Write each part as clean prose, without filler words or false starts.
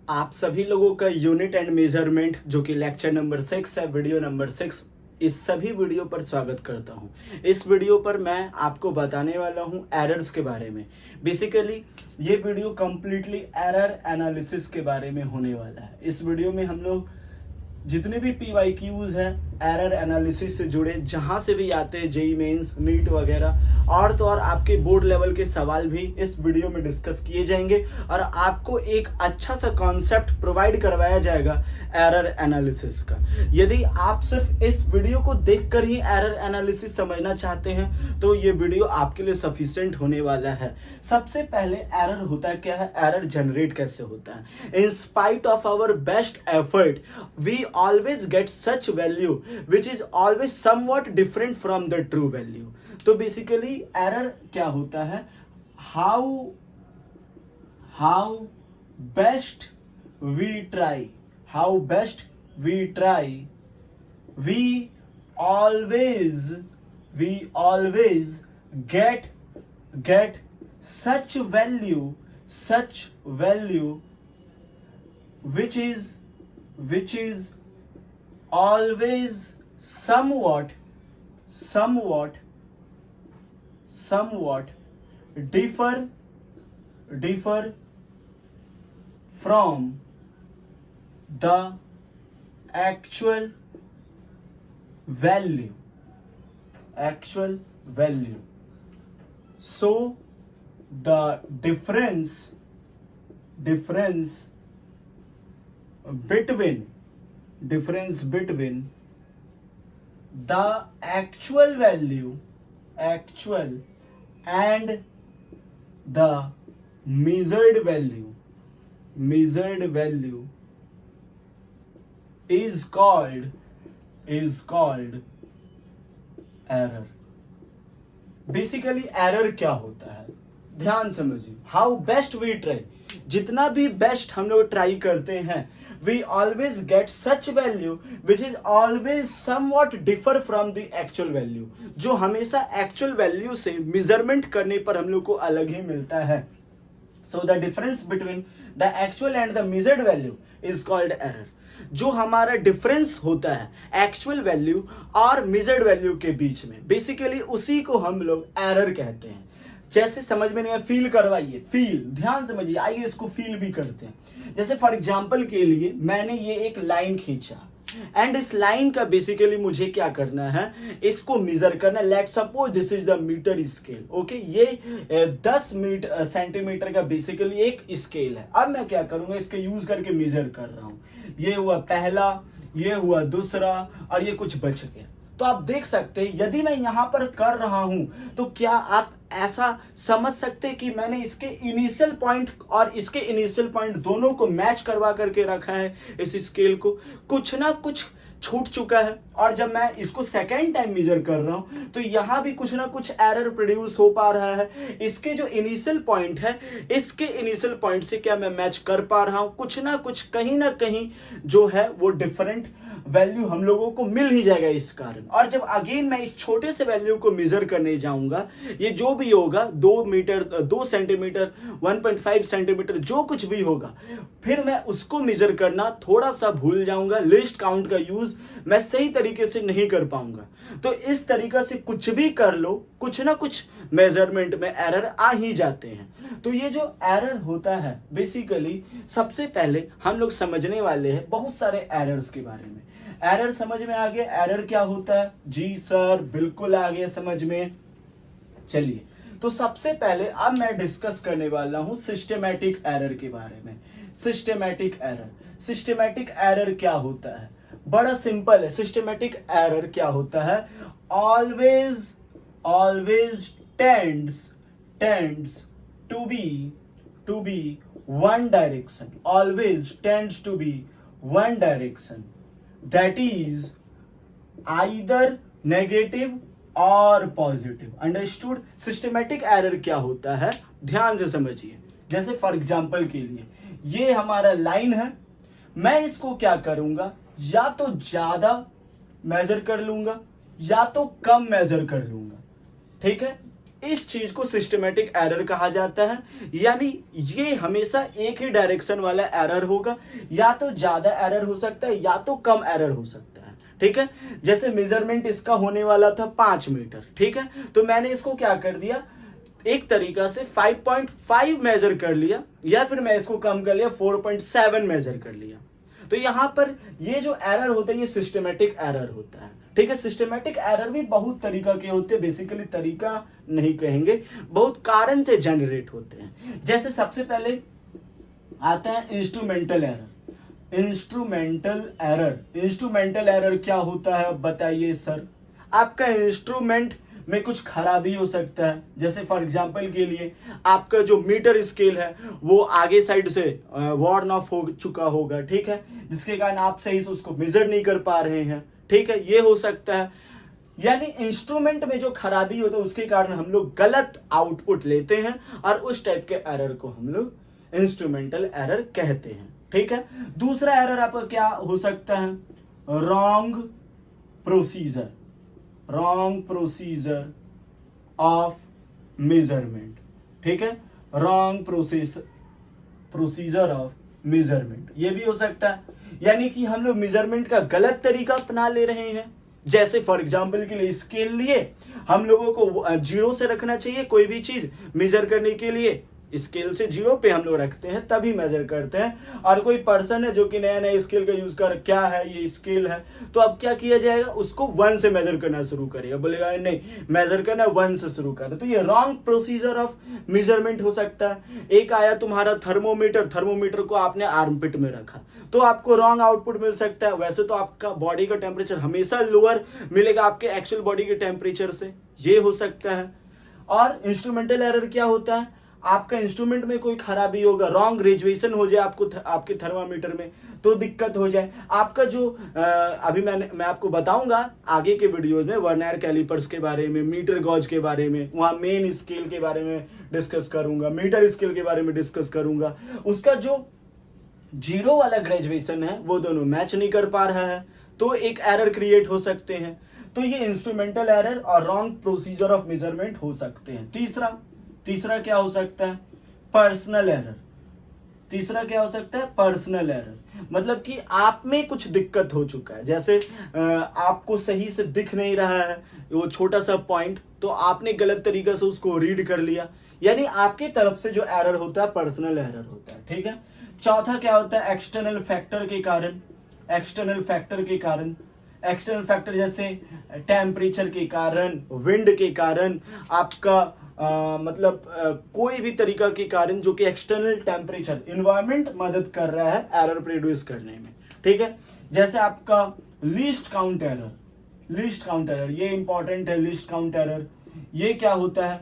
आप सभी लोगों का यूनिट एंड मेजरमेंट जो कि लेक्चर नंबर 6 है, वीडियो नंबर 6, इस सभी वीडियो पर स्वागत करता हूं। इस वीडियो पर मैं आपको बताने वाला हूं एरर्स के बारे में। बेसिकली ये वीडियो कंप्लीटली एरर एनालिसिस के बारे में होने वाला है। इस वीडियो में हम लोग जितने भी PYQs हैं एरर एनालिसिस से जुड़े, जहां से भी आते हैं, जेईई मेंस, नीट वगैरह, और तो और आपके बोर्ड लेवल के सवाल भी इस वीडियो में डिस्कस किए जाएंगे और आपको एक अच्छा सा कॉन्सेप्ट प्रोवाइड करवाया जाएगा एरर एनालिसिस का। यदि आप सिर्फ इस वीडियो को देखकर ही एरर एनालिसिस समझना चाहते हैं तो ये वीडियो आपके लिए सफिशिएंट होने वाला है। सबसे पहले एरर होता है क्या है, एरर जनरेट कैसे होता है। In spite of our best effort we always get such value which is always somewhat different from the true value। तो बेसिकली एरर क्या होता है, how best we try we always get such value which is always somewhat differ from the actual value। So the difference between the actual value and the measured value is called error। Basically error क्या होता है, ध्यान समझिए। How best we try, जितना भी best हम लोग try करते हैं, we always get such value which is always somewhat differ from the actual value, जो हमेशा एक्चुअल वैल्यू से मेजरमेंट करने पर हम लोग को अलग ही मिलता है। So the difference between the actual and the measured value is called error। जो हमारा डिफरेंस होता है एक्चुअल वैल्यू और मेजर्ड वैल्यू के बीच में, बेसिकली उसी को हम लोग एरर कहते हैं। जैसे समझ में नहीं है, फील करवाइए, फील, ध्यान समझिए, आइए इसको फील भी करते हैं। जैसे फॉर एग्जांपल के लिए मैंने ये एक लाइन खींचा एंड इस लाइन का बेसिकली मुझे क्या करना है, इसको मेजर करना। Let suppose this is the metre scale, okay. ये 10 सेंटीमीटर का बेसिकली एक स्केल है। अब मैं क्या करूंगा, इसके यूज करके मेजर कर रहा हूं। ये हुआ पहला, ये हुआ दूसरा, और ये कुछ बच गया। तो आप देख सकते हैं यदि मैं यहां पर कर रहा हूं तो क्या आप ऐसा समझ सकते हैं कि मैंने इसके इनिशियल पॉइंट और इसके इनिशियल पॉइंट दोनों को मैच करवा करके रखा है। इस स्केल को कुछ ना कुछ छूट चुका है, और जब मैं इसको सेकेंड टाइम मेजर कर रहा हूं तो यहां भी कुछ ना कुछ एरर प्रोड्यूस हो पा रहा है। इसके जो इनिशियल पॉइंट है, इसके इनिशियल पॉइंट से क्या मैं मैच कर पा रहा हूं, कुछ ना कुछ कहीं ना कहीं जो है वो डिफरेंट वैल्यू हम लोगों को मिल ही जाएगा इस कारण। और जब अगेन मैं इस छोटे से वैल्यू को मेजर करने जाऊंगा, ये जो भी होगा 2 सेंटीमीटर 1.5 सेंटीमीटर जो कुछ भी होगा, फिर मैं उसको मेजर करना थोड़ा सा भूल जाऊंगा। लिस्ट काउंट का यूज मैं सही तरीके से नहीं कर पाऊंगा। तो इस तरीका से कुछ भी कर लो, कुछ ना कुछ मेजरमेंट में एरर आ ही जाते हैं। तो ये जो एरर होता है, बेसिकली सबसे पहले हम लोग समझने वाले हैं बहुत सारे एरर्स के बारे में। एरर समझ में आ गया, एरर क्या होता है? जी सर, बिल्कुल आ गया समझ में। चलिए, तो सबसे पहले अब मैं डिस्कस करने वाला हूं सिस्टेमैटिक एरर के बारे में। सिस्टेमैटिक एरर क्या होता है? बड़ा सिंपल है। सिस्टेमैटिक एरर क्या होता है? always tends to be one direction, always tends to be one direction, that is either negative और पॉजिटिव। अंडरस्टूड? सिस्टेमैटिक एरर क्या होता है, ध्यान से समझिए। जैसे फॉर एग्जांपल के लिए ये हमारा लाइन है, मैं इसको क्या करूंगा, या तो ज्यादा मेजर कर लूंगा या तो कम मेजर कर लूंगा। ठीक है, इस चीज को सिस्टमेटिक एरर कहा जाता है। यानी ये हमेशा एक ही डायरेक्शन वाला एरर होगा, या तो ज्यादा एरर हो सकता है या तो कम एरर हो सकता है, ठीक है। जैसे मेजरमेंट इसका होने वाला था 5 मीटर, ठीक है, तो मैंने इसको क्या कर दिया, एक तरीका से 5.5 मेजर कर लिया, या फिर मैं इसको कम कर लिया 4.7 मेजर कर लिया। तो यहां पर ये जो एरर होता है ये सिस्टमेटिक एरर होता है, ठीक है। सिस्टमेटिक एरर भी बहुत तरीका के होते हैं, बेसिकली तरीका नहीं कहेंगे, बहुत कारण से जनरेट होते हैं। जैसे सबसे पहले आता है इंस्ट्रूमेंटल एरर। इंस्ट्रूमेंटल एरर क्या होता है बताइए सर। आपका इंस्ट्रूमेंट में कुछ खराबी हो सकता है, जैसे फॉर एग्जांपल के लिए आपका जो मीटर स्केल है वो आगे साइड से वॉर्न ऑफ हो चुका होगा, ठीक है, जिसके कारण आप सही से उसको मेजर नहीं कर पा रहे हैं, ठीक है, ये हो सकता है। यानी इंस्ट्रूमेंट में जो खराबी होता है उसके कारण हम लोग गलत आउटपुट लेते हैं, और उस टाइप के एरर को हम लोग इंस्ट्रूमेंटल एरर कहते हैं, ठीक है। दूसरा एरर आपका क्या हो सकता है, रॉन्ग प्रोसीजर ऑफ मेजरमेंट, ठीक है, रॉन्ग प्रोसीजर ऑफ मेजरमेंट, ये भी हो सकता है। यानी कि हम लोग मेजरमेंट का गलत तरीका अपना ले रहे हैं। जैसे फॉर एग्जांपल के लिए स्केल लिए, हम लोगों को 0 से रखना चाहिए कोई भी चीज मेजर करने के लिए, स्केल से 0 पे हम लोग रखते हैं तभी मेजर करते हैं। और कोई पर्सन है जो कि नया नया स्केल का यूज कर, क्या है ये स्केल है, तो अब क्या किया जाएगा, उसको 1 से मेजर करना शुरू करेगा, बोलेगा नहीं मेजर करना 1 से शुरू करना, तो ये रॉन्ग प्रोसीजर ऑफ मेजरमेंट हो सकता है। एक आया तुम्हारा थर्मोमीटर को आपने आर्मपिट में रखा, तो आपको रॉन्ग आउटपुट मिल सकता है। वैसे तो आपका बॉडी का टेम्परेचर हमेशा लोअर मिलेगा आपके एक्चुअल बॉडी के टेम्परेचर से, ये हो सकता है। और इंस्ट्रूमेंटल एरर क्या होता है, आपका इंस्ट्रूमेंट में कोई खराबी होगा, रॉन्ग ग्रेजुएशन हो जाए आपको आपके थर्मामीटर में, तो दिक्कत हो जाए। आपका जो अभी मैं आपको बताऊंगा आगे के वीडियोज में वर्नियर कैलिपर्स के बारे में, मीटर गॉज के बारे में, वहां मेन स्केल के बारे में डिस्कस करूंगा, मीटर स्केल के बारे में डिस्कस करूंगा। उसका जो 0 वाला ग्रेजुएशन है वो दोनों मैच नहीं कर पा रहा है, तो एक एरर क्रिएट हो सकते हैं। तो ये इंस्ट्रूमेंटल एरर और रॉन्ग प्रोसीजर ऑफ मेजरमेंट हो सकते हैं। तीसरा क्या हो सकता है, पर्सनल एरर। तीसरा क्या हो सकता है, पर्सनल एरर, मतलब कि आप में कुछ दिक्कत हो चुका है, जैसे आपको सही से दिख नहीं रहा है वो छोटा सा पॉइंट, तो आपने गलत तरीके से उसको रीड कर लिया, यानी आपकी तरफ से जो एरर होता है पर्सनल एरर होता है, ठीक है। चौथा क्या होता है, एक्सटर्नल फैक्टर के कारण जैसे टेम्परेचर के कारण, विंड के कारण, आपका कोई भी तरीका के कारण जो कि एक्सटर्नल टेम्परेचर इन्वायरमेंट मदद कर रहा है एरर प्रोड्यूस करने में, ठीक है। जैसे आपका लीस्ट काउंट एरर, ये इंपॉर्टेंट है। लीस्ट काउंट एरर ये क्या होता है,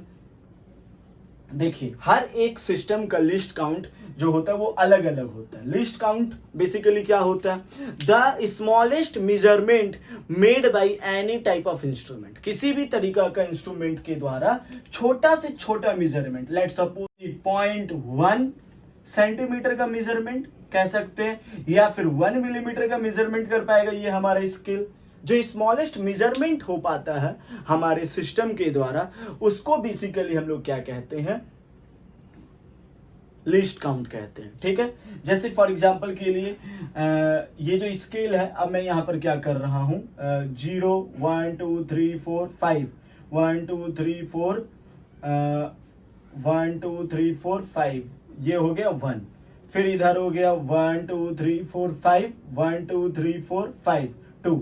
देखिए हर एक सिस्टम का लिस्ट काउंट जो होता है वो अलग अलग होता है। लिस्ट काउंट बेसिकली क्या होता है, the smallest measurement made by any type of instrument, किसी भी तरीका का इंस्ट्रूमेंट के द्वारा छोटा से छोटा मेजरमेंट, लेट सपोज 0.1 सेंटीमीटर का मेजरमेंट कह सकते हैं, या फिर 1 मिलीमीटर का मेजरमेंट कर पाएगा ये हमारा स्केल। जो स्मॉलेस्ट मेजरमेंट हो पाता है हमारे सिस्टम के द्वारा, उसको बेसिकली हम लोग क्या कहते हैं, लिस्ट काउंट कहते हैं, ठीक है। जैसे फॉर एग्जांपल के लिए ये जो स्केल है, अब मैं यहां पर क्या कर रहा हूं, 0 1 2 3 4 5 1 2 3 4 1 2 3 4 5, ये हो गया 1। फिर इधर हो गया 1 2 3 4 5 1 2 3 4 5 2।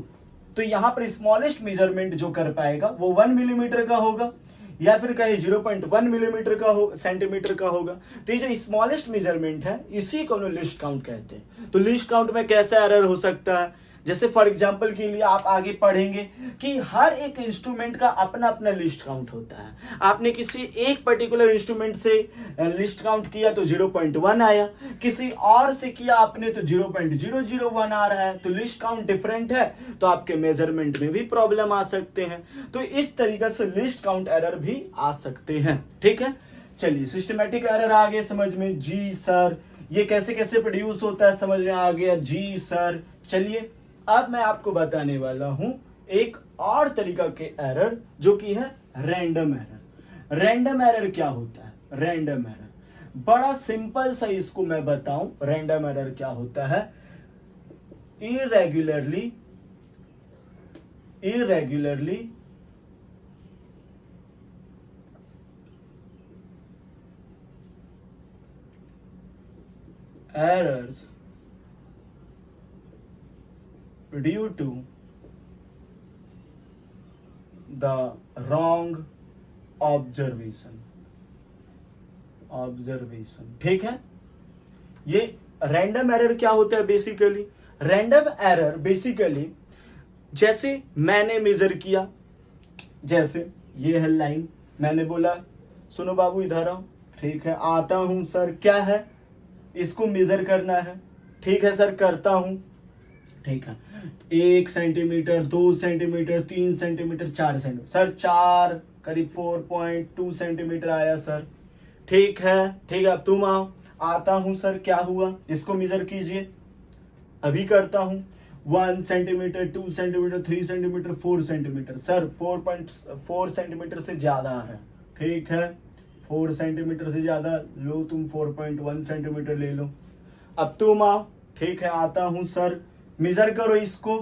तो यहां पर स्मॉलेस्ट मेजरमेंट जो कर पाएगा वो 1 मिलीमीटर का होगा, या फिर कहीं 0.1 मिलीमीटर का सेंटीमीटर का होगा। तो ये जो स्मॉलेस्ट मेजरमेंट है इसी को हम लोग लिस्ट काउंट कहते हैं। तो लिस्ट काउंट में कैसा एरर हो सकता है, जैसे फॉर एग्जांपल के लिए आप आगे पढ़ेंगे कि हर एक इंस्ट्रूमेंट का अपना अपना लिस्ट काउंट होता है। आपने किसी एक पर्टिकुलर इंस्ट्रूमेंट से लिस्ट काउंट किया तो 0.1 आया, किसी और से किया आपने तो 0.001 आ रहा है, तो लिस्ट काउंट डिफरेंट है, तो आपके मेजरमेंट में भी प्रॉब्लम आ सकते हैं। तो इस तरीके से लिस्ट काउंट एरर भी आ सकते हैं, ठीक है। चलिए सिस्टमैटिक एरर आ गया समझ में, जी सर ये कैसे कैसे प्रोड्यूस होता है समझ में आ गया, जी सर। चलिए अब मैं आपको बताने वाला हूं एक और तरीका के एरर जो कि है रैंडम एरर। रैंडम एरर क्या होता है? रैंडम एरर बड़ा सिंपल सा इसको मैं बताऊं, रैंडम एरर क्या होता है? Irregularly errors due to the wrong observation। ठीक है, ये रैंडम एरर क्या होता है? बेसिकली रैंडम एरर बेसिकली जैसे मैंने मेजर किया, जैसे ये है लाइन, मैंने बोला सुनो बाबू इधर आओ, ठीक है, आता हूं सर, क्या है इसको मेजर करना है, ठीक है सर करता हूं, ठीक है, 1 centimetre, 2 centimetre, 3 centimetre, 4 centimetre, sir 4 करीब 4.2 सेंटीमीटर आया सर, ठीक है, अब तुम आओ, आता हूं सर, क्या हुआ इसको मेजर कीजिए, अभी करता हूं, 1 centimetre, 2 centimetre, 3 centimetre, 4 centimetre, sir 4.4 centimetre से ज्यादा आ रहा है, ठीक है, 4 सेंटीमीटर से ज्यादा लो, तुम 4.1 सेंटीमीटर ले लो, अब तुम आओ, ठीक है, आता हूं सर, मेजर करो इसको,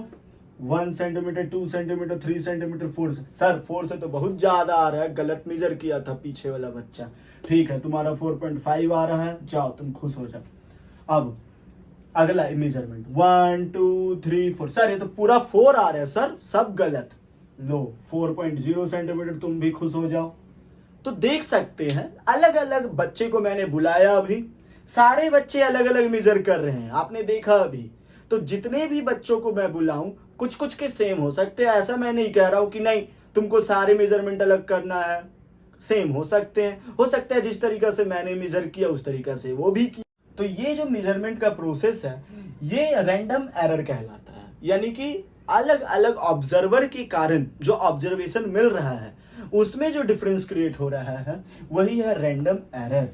1 सेंटीमीटर, 2 सेंटीमीटर, 3 सेंटीमीटर, 4 से, सर 4 से तो बहुत ज्यादा आ रहा है, गलत मेजर किया था पीछे वाला बच्चा, ठीक है, तुम्हारा 4.5 आ रहा है, जाओ तुम खुश हो जाओ। अब अगला मेजरमेंट 1 2 3 4, सर ये तो पूरा 4 आ रहा है सर, सब गलत, लो 4.0 सेंटीमीटर, तुम भी खुश हो जाओ। तो देख सकते हैं अलग अलग बच्चे को मैंने बुलाया, अभी सारे बच्चे अलग अलग मेजर कर रहे हैं, आपने देखा अभी। तो जितने भी बच्चों को मैं बुलाऊं, कुछ कुछ के सेम हो सकते हैं, ऐसा मैं नहीं कह रहा हूं कि नहीं तुमको सारे मेजरमेंट अलग करना है, सेम हो सकते हैं, हो सकता है जिस तरीका से मैंने मेजर किया उस तरीका से वो भी किया। तो ये जो मेजरमेंट का प्रोसेस है ये रैंडम एरर कहलाता है, यानी कि अलग अलग ऑब्जर्वर के कारण जो ऑब्जर्वेशन मिल रहा है उसमें जो डिफरेंस क्रिएट हो रहा है वही है रैंडम एरर।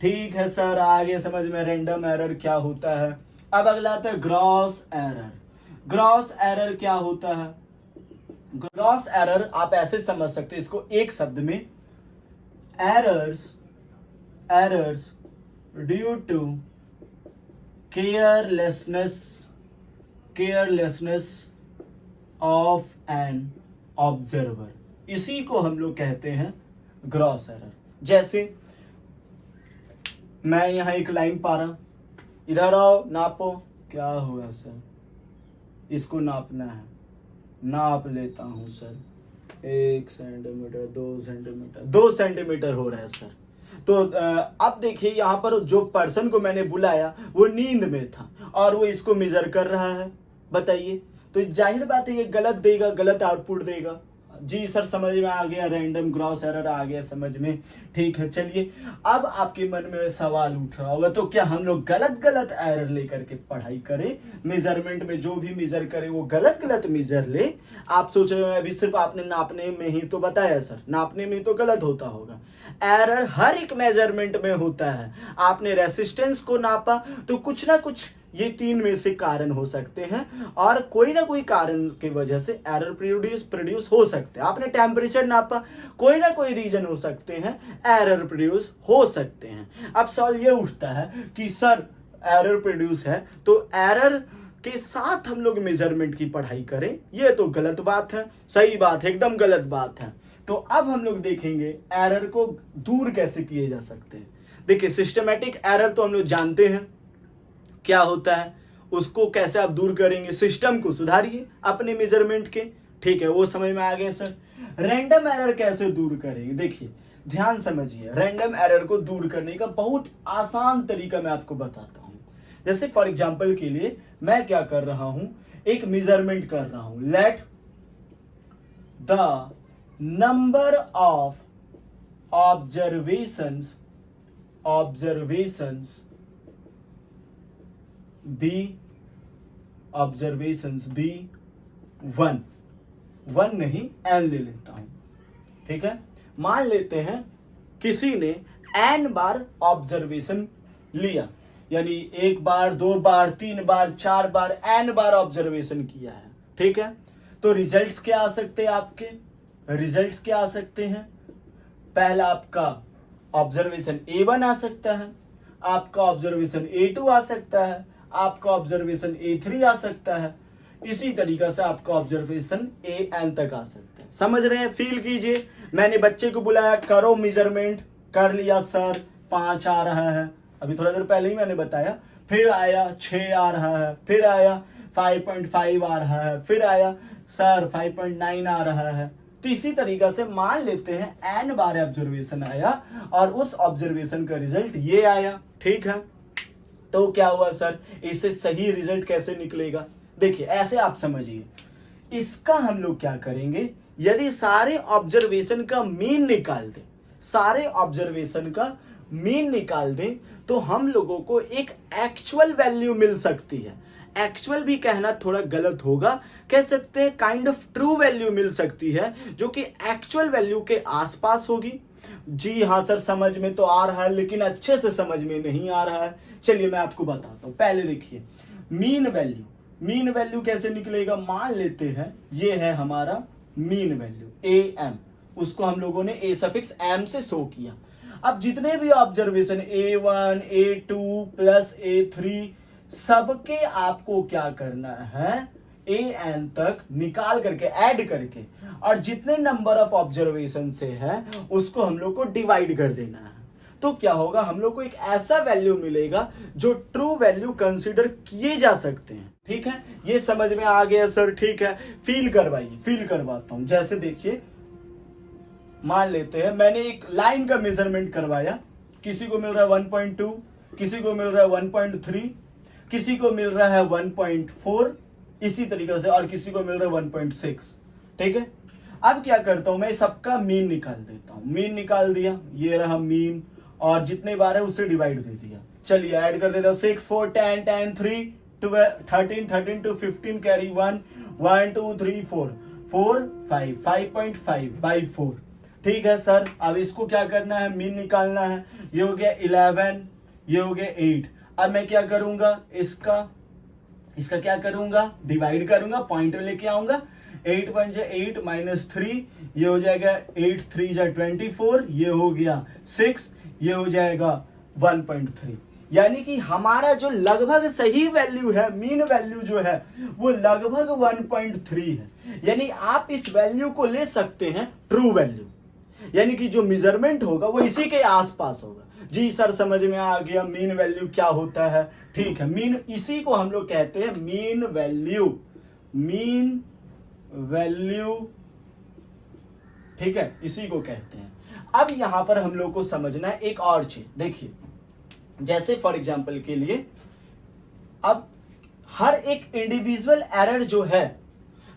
ठीक है सर, आगे समझ में रैंडम एरर क्या होता है। अब अगला आता है ग्रॉस एरर। ग्रॉस एरर क्या होता है? ग्रॉस एरर आप ऐसे समझ सकते हैं इसको एक शब्द में, errors due to carelessness of an observer, इसी को हम लोग कहते हैं ग्रॉस एरर। जैसे मैं यहां एक लाइन पा रहा, इधर आओ नापो, क्या हुआ सर, इसको नापना है, नाप लेता हूं सर, 1 सेंटीमीटर, 2 सेंटीमीटर, 2 सेंटीमीटर हो रहा है सर। तो अब देखिए यहाँ पर जो पर्सन को मैंने बुलाया वो नींद में था और वो इसको मेजर कर रहा है, बताइए, तो जाहिर बात है ये गलत देगा, गलत आउटपुट देगा। जी सर समझ में आ गया, रैंडम ग्रॉस एरर आ गया समझ में। ठीक है, चलिए अब आपके मन में सवाल उठ रहा होगा, तो क्या हम लोग गलत गलत एरर लेकर के पढ़ाई करें? मेजरमेंट में जो भी मेजर करे वो गलत गलत मेजर ले? आप सोच रहे हो अभी सिर्फ आपने नापने में ही तो बताया सर, नापने में तो गलत होता होगा। एरर हर एक मेजरमेंट में होता है। आपने रेसिस्टेंस को नापा तो कुछ ना कुछ ये 3 में से कारण हो सकते हैं और कोई ना कोई कारण की वजह से एरर प्रोड्यूस हो सकते हैं। आपने टेम्परेचर नापा, कोई ना कोई रीजन हो सकते हैं, एरर प्रोड्यूस हो सकते हैं। अब सवाल ये उठता है कि सर एरर प्रोड्यूस है तो एरर के साथ हम लोग मेजरमेंट की पढ़ाई करें, ये तो गलत बात है। सही बात है, एकदम गलत बात है। तो अब हम लोग देखेंगे एरर को दूर कैसे किए जा सकते हैं। देखिए सिस्टमैटिक एरर तो हम लोग जानते हैं क्या होता है, उसको कैसे आप दूर करेंगे, सिस्टम को सुधारिए अपने मेजरमेंट के। ठीक है, वो समझ में आ गया सर। रैंडम एरर कैसे दूर करेंगे? देखिए ध्यान समझिए, रैंडम एरर को दूर करने का बहुत आसान तरीका मैं आपको बताता हूं। जैसे फॉर एग्जांपल के लिए मैं क्या कर रहा हूं, एक मेजरमेंट कर रहा हूं, let the number of observations be 1 नहीं n ले लेता हूं। ठीक है, मान लेते हैं किसी ने n बार ऑब्जर्वेशन लिया, यानी 1 बार, 2 बार, 3 बार, 4 बार, n बार ऑब्जर्वेशन किया है। ठीक है, तो रिजल्ट्स क्या आ सकते हैं आपके? रिजल्ट्स क्या आ सकते हैं? पहला आपका ऑब्जर्वेशन A1 आ सकता है, आपका ऑब्जर्वेशन A2 आ सकता है, आपका ऑब्जर्वेशन A3 आ सकता है, इसी तरीका से आपका ऑब्जर्वेशन AN तक आ सकता है। समझ रहे हैं? फील कीजिए। मैंने बच्चे को बुलाया, करो मेजरमेंट, कर लिया सर 5 आ रहा है, अभी थोड़ा देर पहले ही मैंने बताया। फिर आया 6 आ रहा है, फिर आया 5.5 आ रहा है, फिर आया सर 5.9 आ रहा है। तो इसी तरीका से मान लेते हैं n बार ऑब्जर्वेशन आया और उस ऑब्जर्वेशन का रिजल्ट ये आया, ठीक है। तो क्या हुआ सर, इससे सही रिजल्ट कैसे निकलेगा? देखिए ऐसे आप समझिए, इसका हम लोग क्या करेंगे, यदि सारे ऑब्जर्वेशन का मीन निकाल दें, सारे ऑब्जर्वेशन का मीन निकाल दें, तो हम लोगों को एक एक्चुअल वैल्यू मिल सकती है। एक्चुअल भी कहना थोड़ा गलत होगा, कह सकते हैं काइंड ऑफ ट्रू वैल्यू मिल सकती है, जो कि एक्चुअल वैल्यू के आसपास होगी। जी हाँ सर, समझ में तो आ रहा है, लेकिन अच्छे से समझ में नहीं आ रहा है। चलिए मैं आपको बताता हूं। पहले देखिए मीन वैल्यू, मीन वैल्यू कैसे निकलेगा? मान लेते हैं ये है हमारा मीन वैल्यू AM, उसको हम लोगों ने A सफिक्स M से शो किया। अब जितने भी observation A1, A2 plus A3, सबके आपको क्या करना है, AN तक निकाल करके ऐड करके, और जितने नंबर ऑफ ऑब्जर्वेशन से है उसको हम लोग को डिवाइड कर देना है। तो क्या होगा, हम लोग को एक ऐसा वैल्यू मिलेगा जो ट्रू वैल्यू कंसीडर किए जा सकते हैं। ठीक है, ये समझ में आ गया सर? ठीक है, फील करवाइए, फील करवाता हूं। जैसे देखिए, मान लेते हैं मैंने एक लाइन का मेजरमेंट करवाया, किसी को मिल रहा है 1.2, किसी को मिल रहा है 1.3, किसी को मिल रहा है 1.4, इसी तरीके से, और किसी को मिल रहा है 1.6। ठीक है, अब क्या करता हूं मैं, सबका मीन निकाल देता हूं। मीन निकाल दिया, ये रहा मीन, और जितने बार है उससे डिवाइड दे दिया। चलिए ऐड कर देता हूं, 6, 4, 10, 10, 3, 12, 13, 13 to 15 कैरी 1, 1, 2, 3, 4, 4, 5, 5.5 by 4। ठीक है सर, अब इसको क्या करना है, मीन निकालना है। ये हो गया 11, ये हो गया 8। अब मैं क्या करूंगा, इसका क्या करूंगा, डिवाइड करूंगा, पॉइंट लेके आऊंगा। 8 1 जा 8 माइनस 3, ये हो जाएगा 8 3 जा 24, ये हो गया 6, ये हो जाएगा 1.3। यानी कि हमारा जो लगभग सही वैल्यू है, मीन वैल्यू जो है वो लगभग 1.3 है। यानी आप इस वैल्यू को ले सकते हैं ट्रू वैल्यू, यानी कि जो मेजरमेंट होगा वो इसी के आसपास होगा। जी सर, समझ में आ गया मीन वैल्यू क्या होता है। ठीक है, मीन, इसी को हम लोग कहते हैं मीन वैल्यू, मीन वैल्यू। ठीक है, इसी को कहते हैं। अब यहां पर हम लोग को समझना है एक और चीज। देखिए, जैसे फॉर एग्जांपल के लिए, अब हर एक इंडिविजुअल एरर जो है,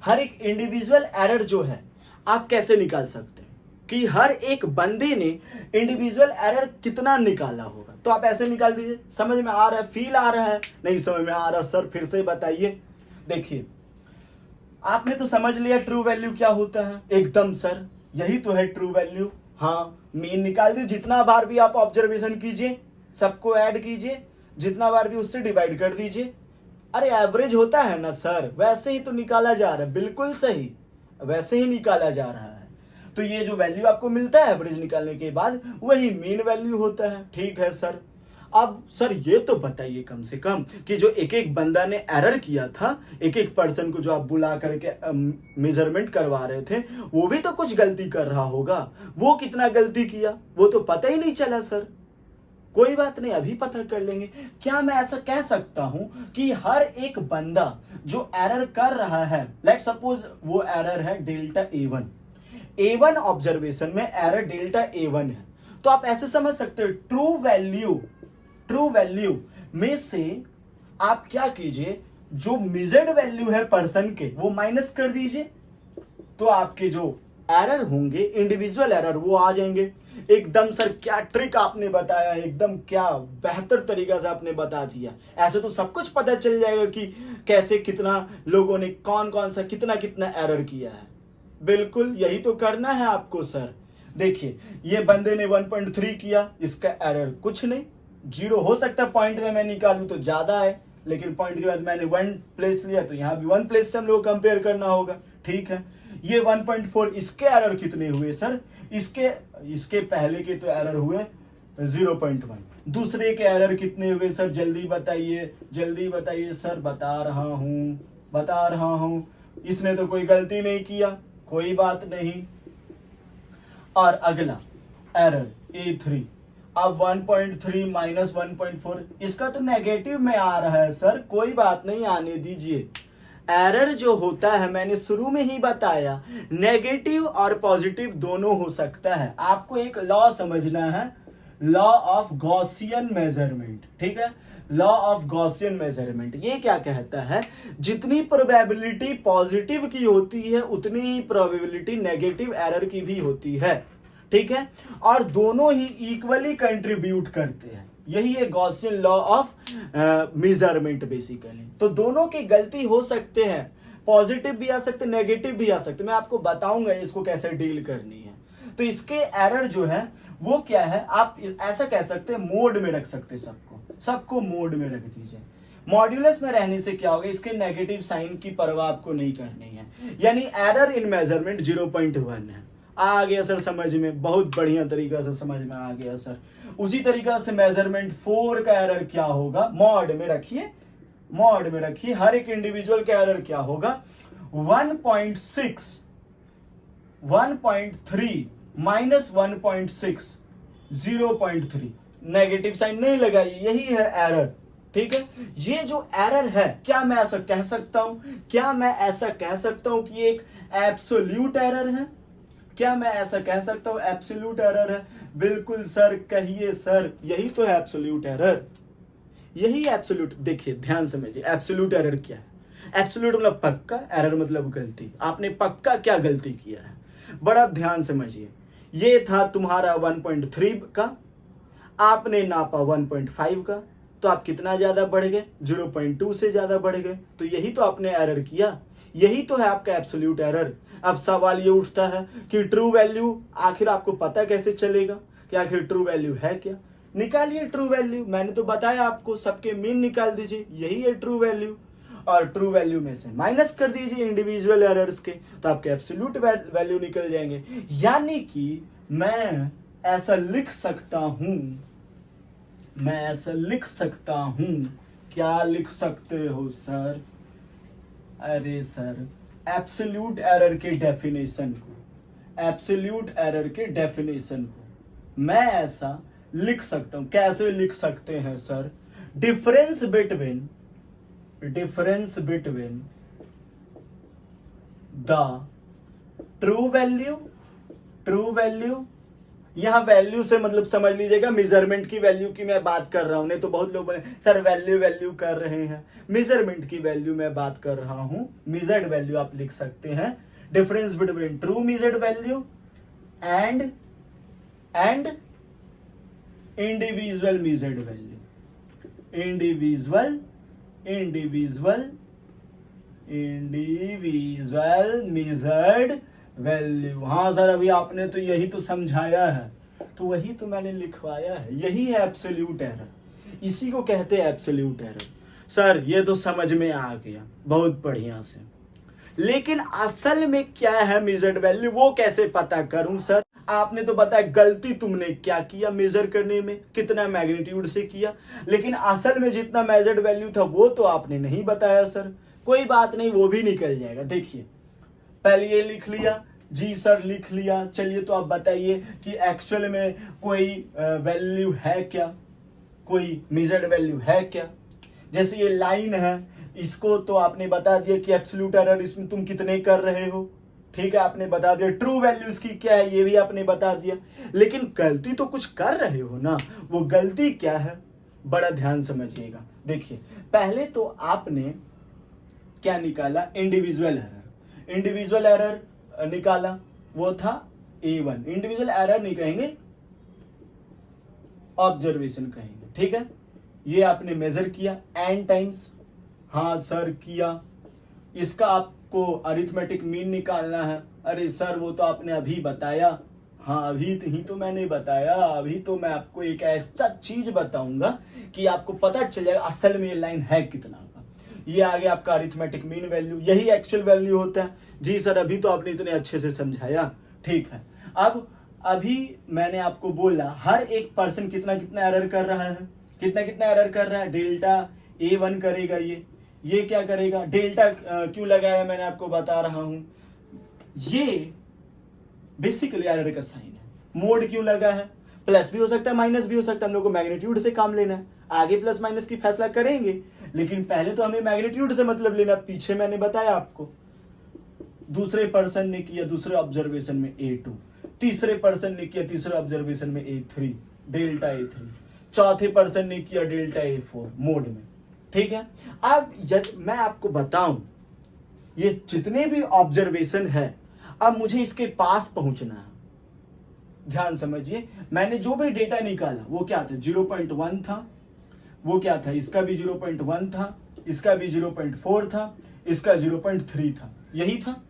हर एक इंडिविजुअल एरर जो है आप कैसे निकाल सकते हैं कि हर एक बंदे ने इंडिविजुअल एरर कितना निकाला होगा। तो आप ऐसे निकाल दीजिए। समझ में आ रहा है, फील आ रहा है? नहीं समझ में आ रहा सर, फिर से बताइए। देखिए, आपने तो समझ लिया ट्रू वैल्यू क्या होता है। एकदम सर, यही तो है ट्रू वैल्यू। हाँ, मीन निकाल दीजिए, जितना बार भी आप ऑब्जर्वेशन कीजिए, सबको ऐड कीजिए, जितना बार भी उससे डिवाइड कर दीजिए। अरे एवरेज होता है ना सर, वैसे ही तो निकाला जा रहा है। बिल्कुल सही, वैसे ही निकाला जा रहा है। तो ये जो वैल्यू आपको मिलता है एवरेज निकालने के बाद, वही मीन वैल्यू होता है। ठीक है सर, अब सर ये तो बताइए कम से कम कि जो एक एक बंदा ने एरर किया था, एक एक पर्सन को जो आप बुला करके मेजरमेंट करवा रहे थे, वो भी तो कुछ गलती कर रहा होगा। वो कितना गलती किया वो तो पता ही नहीं चला सर। कोई बात नहीं, अभी पता कर लेंगे। क्या मैं ऐसा कह सकता हूं कि हर एक बंदा जो एरर कर रहा है, लेट सपोज वो एरर है डेल्टा A1 ऑब्जर्वेशन में एरर डेल्टा A1 है, तो आप ऐसे समझ सकते हो ट्रू वैल्यू में से आप क्या कीजिए, जो मेजर्ड वैल्यू है पर्सन के वो माइनस कर दीजिए, तो आपके जो एरर होंगे इंडिविजुअल एरर वो आ जाएंगे। एकदम सर, क्या ट्रिक आपने बताया, एकदम क्या बेहतर तरीका से आपने बता दिया। ऐसे तो सब कुछ पता चल जाएगा कि कैसे, कितना लोगों ने कौन कौन सा कितना कितना एरर किया है। बिल्कुल यही तो करना है आपको सर। देखिए, ये बंदे ने 1.3 किया, इसका एरर कुछ नहीं, 0 हो सकता है। पॉइंट में मैं निकालूं तो ज्यादा है, लेकिन पॉइंट के बाद मैंने 1 प्लेस लिया, तो यहां भी 1 प्लेस से हम लोग कंपेयर करना होगा। ठीक है, ये 1.4, इसके एरर कितने हुए सर, इसके इसके पहले के तो एरर हुए 0.1। दूसरे के एरर कितने हुए सर, जल्दी बताइए, जल्दी बताइए सर। बता रहा हूं। इसने तो कोई गलती नहीं किया, कोई बात नहीं। और अगला एरर A3, अब 1.3 माइनस 1.4, इसका तो नेगेटिव में आ रहा है सर, कोई बात नहीं, आने दीजिए। एरर जो होता है मैंने शुरू में ही बताया, नेगेटिव और पॉजिटिव दोनों हो सकता है। आपको एक लॉ समझना है, लॉ ऑफ गॉसियन मेजरमेंट, ठीक है। लॉ ऑफ गॉसियन मेजरमेंट ये क्या कहता है, जितनी प्रोबेबिलिटी पॉजिटिव की होती है उतनी ही प्रोबेबिलिटी नेगेटिव एरर की भी होती है, ठीक है। और दोनों ही इक्वली कंट्रीब्यूट करते हैं, यही है Gaussian law of measurement basically. तो दोनों की गलती हो सकते हैं, पॉजिटिव भी आ सकते, नेगेटिव भी आ सकते। मैं आपको बताऊंगा इसको कैसे डील करनी है। तो इसके एरर जो है वो क्या है, आप ऐसा कह सकते हैं, मोड में रख सकते हैं, सबको मोड में रख दीजिए। मॉड्यूलस में रहने से क्या होगा, इसके नेगेटिव साइन की परवाह आपको नहीं करनी है, यानी एरर इन मेजरमेंट 0.1 है। आ गया सर समझ में, बहुत बढ़िया तरीका से समझ में आ गया सर। उसी तरीका से मेजरमेंट 4 का एरर क्या होगा, मॉड में रखिए, मॉड में रखिए। हर एक इंडिविजुअल का एरर क्या होगा, 1.6 1.3 माइनस 1.6 0.3, नेगेटिव साइन नहीं लगाइए, यही है एरर, ठीक है। ये जो एरर है, क्या मैं ऐसा कह सकता हूं, क्या मैं ऐसा कह सकता हूं कि एक एब्सोल्यूट एरर है, क्या मैं ऐसा कह सकता हूं एब्सोल्यूट एरर है? बिल्कुल सर, कहिए सर, यही तो है एब्सोल्यूट एरर, यही एब्सोल्यूट। देखिए ध्यान समझिए, एब्सोल्यूट एरर क्या है। एब्सोल्यूट मतलब पक्का, एरर मतलब गलती। आपने पक्का क्या गलती किया है, बड़ा ध्यान समझिए। ये था तुम्हारा 1.3 का, आपने नापा 1.5 का, तो आप कितना ज्यादा बढ़ गए, 0.2 से ज्यादा बढ़ गए। तो यही तो आपने एरर किया, यही तो है आपका एब्सोल्यूट एरर। अब सवाल ये उठता है कि ट्रू वैल्यू आखिर आपको पता कैसे चलेगा कि आखिर ट्रू वैल्यू है क्या। निकालिए ट्रू वैल्यू, मैंने तो बताया आपको, सबके मीन निकाल दीजिए, यही है ट्रू वैल्यू। और ट्रू वैल्यू में से माइनस कर दीजिए इंडिविजुअल एरर्स के, तो आपके एब्सोल्यूट वैल्यू निकल जाएंगे। यानी कि मैं ऐसा लिख सकता हूं, मैं ऐसा लिख सकता हूं, क्या लिख सकते हो सर? अरे सर, एब्सोल्यूट एरर के डेफिनेशन को, एब्सोल्यूट एरर के डेफिनेशन को मैं ऐसा लिख सकता हूं। कैसे लिख सकते हैं sir? Difference between the true value, यहां वैल्यू से मतलब समझ लीजिएगा मेजरमेंट की वैल्यू की मैं बात कर रहा हूं। नहीं तो बहुत लोग बोले सर वैल्यू कर रहे हैं, मेजरमेंट की वैल्यू मैं बात कर रहा हूं। मेजर्ड वैल्यू आप लिख सकते हैं, difference between true measured value and individual measured value, individual measured value. हाँ सर, अभी आपने तो यही तो समझाया है, तो वही तो मैंने लिखवाया है, यही है एब्सोल्यूट एरर, इसी को कहते हैं एब्सोल्यूट एरर। सर ये तो समझ में आ गया बहुत बढ़िया से, लेकिन असल में क्या है मेजर्ड वैल्यू, वो कैसे पता करूं सर? आपने तो बताया गलती तुमने क्या किया मेजर करने में, कितना मैग्नीट्यूड से किया, लेकिन असल में जितना मेजर्ड वैल्यू था वो तो आपने नहीं बताया सर। कोई बात नहीं, वो भी निकल जाएगा। देखिए पहले ये लिख लिया, जी सर लिख लिया। चलिए तो आप बताइए कि एक्चुअल में कोई वैल्यू है क्या, कोई मेजर्ड वैल्यू है क्या? जैसे ये लाइन है, इसको तो आपने बता दिया कि एब्सोल्यूट एरर इसमें तुम कितने कर रहे हो, ठीक है, आपने बता दिया। ट्रू वैल्यू इसकी क्या है ये भी आपने बता दिया, लेकिन गलती तो कुछ कर रहे हो ना, वो गलती क्या है बड़ा ध्यान समझिएगा। देखिए पहले तो आपने क्या निकाला, इंडिविजुअल एरर निकाला, वो था A1। इंडिविजुअल एरर नहीं कहेंगे, ऑब्जर्वेशन कहेंगे, ठीक है। ये आपने मेजर किया n टाइम्स, हाँ सर किया। इसका आपको अरिथमेटिक मीन निकालना है। अरे सर वो तो आपने अभी बताया, हाँ अभी ही तो मैंने बताया। अभी तो मैं आपको एक ऐसा चीज बताऊंगा कि आपको पता चल जाएगा असल में ये लाइन है कितना का। ये आ गया आपका अरिथमेटिक मीन वैल्यू, यही एक्चुअल वैल्यू होता है। जी सर अभी तो आपने इतने अच्छे से समझाया, ठीक है। अब अभी मैंने आपको बोला हर एक पर्सन कितना कितना एरर कर रहा है, कितना कितना एरर कर रहा है। डेल्टा A1 करेगा, ये क्या करेगा, डेल्टा क्यों लगाया मैंने आपको बता रहा हूं, ये बेसिकली एरर का साइन है। मोड क्यों लगा है, प्लस भी हो सकता है माइनस भी हो सकता है, हम लोग को मैग्नीट्यूड से काम लेना है, आगे प्लस माइनस की फैसला करेंगे, लेकिन पहले तो हमें मैग्नीट्यूड से मतलब लेना। पीछे मैंने बताया आपको, दूसरे पर्सन ने किया दूसरे ऑब्जर्वेशन में A2, तीसरे पर्सन ने किया तीसरे ऑब्जर्वेशन में A3, डेल्टा A3, चौथे पर्सन ने किया डेल्टा A4 मोड में, ठीक है। अब यदि मैं आपको बताऊं ये जितने भी ऑब्जर्वेशन है, अब मुझे इसके पास पहुंचना है। ध्यान समझिए, मैंने जो भी डेटा निकाला वो क्या था, 0.1 था, वो क्या था, इसका भी 0.1 था, इसका भी 0.4 था, इसका 0.3 था, यही था।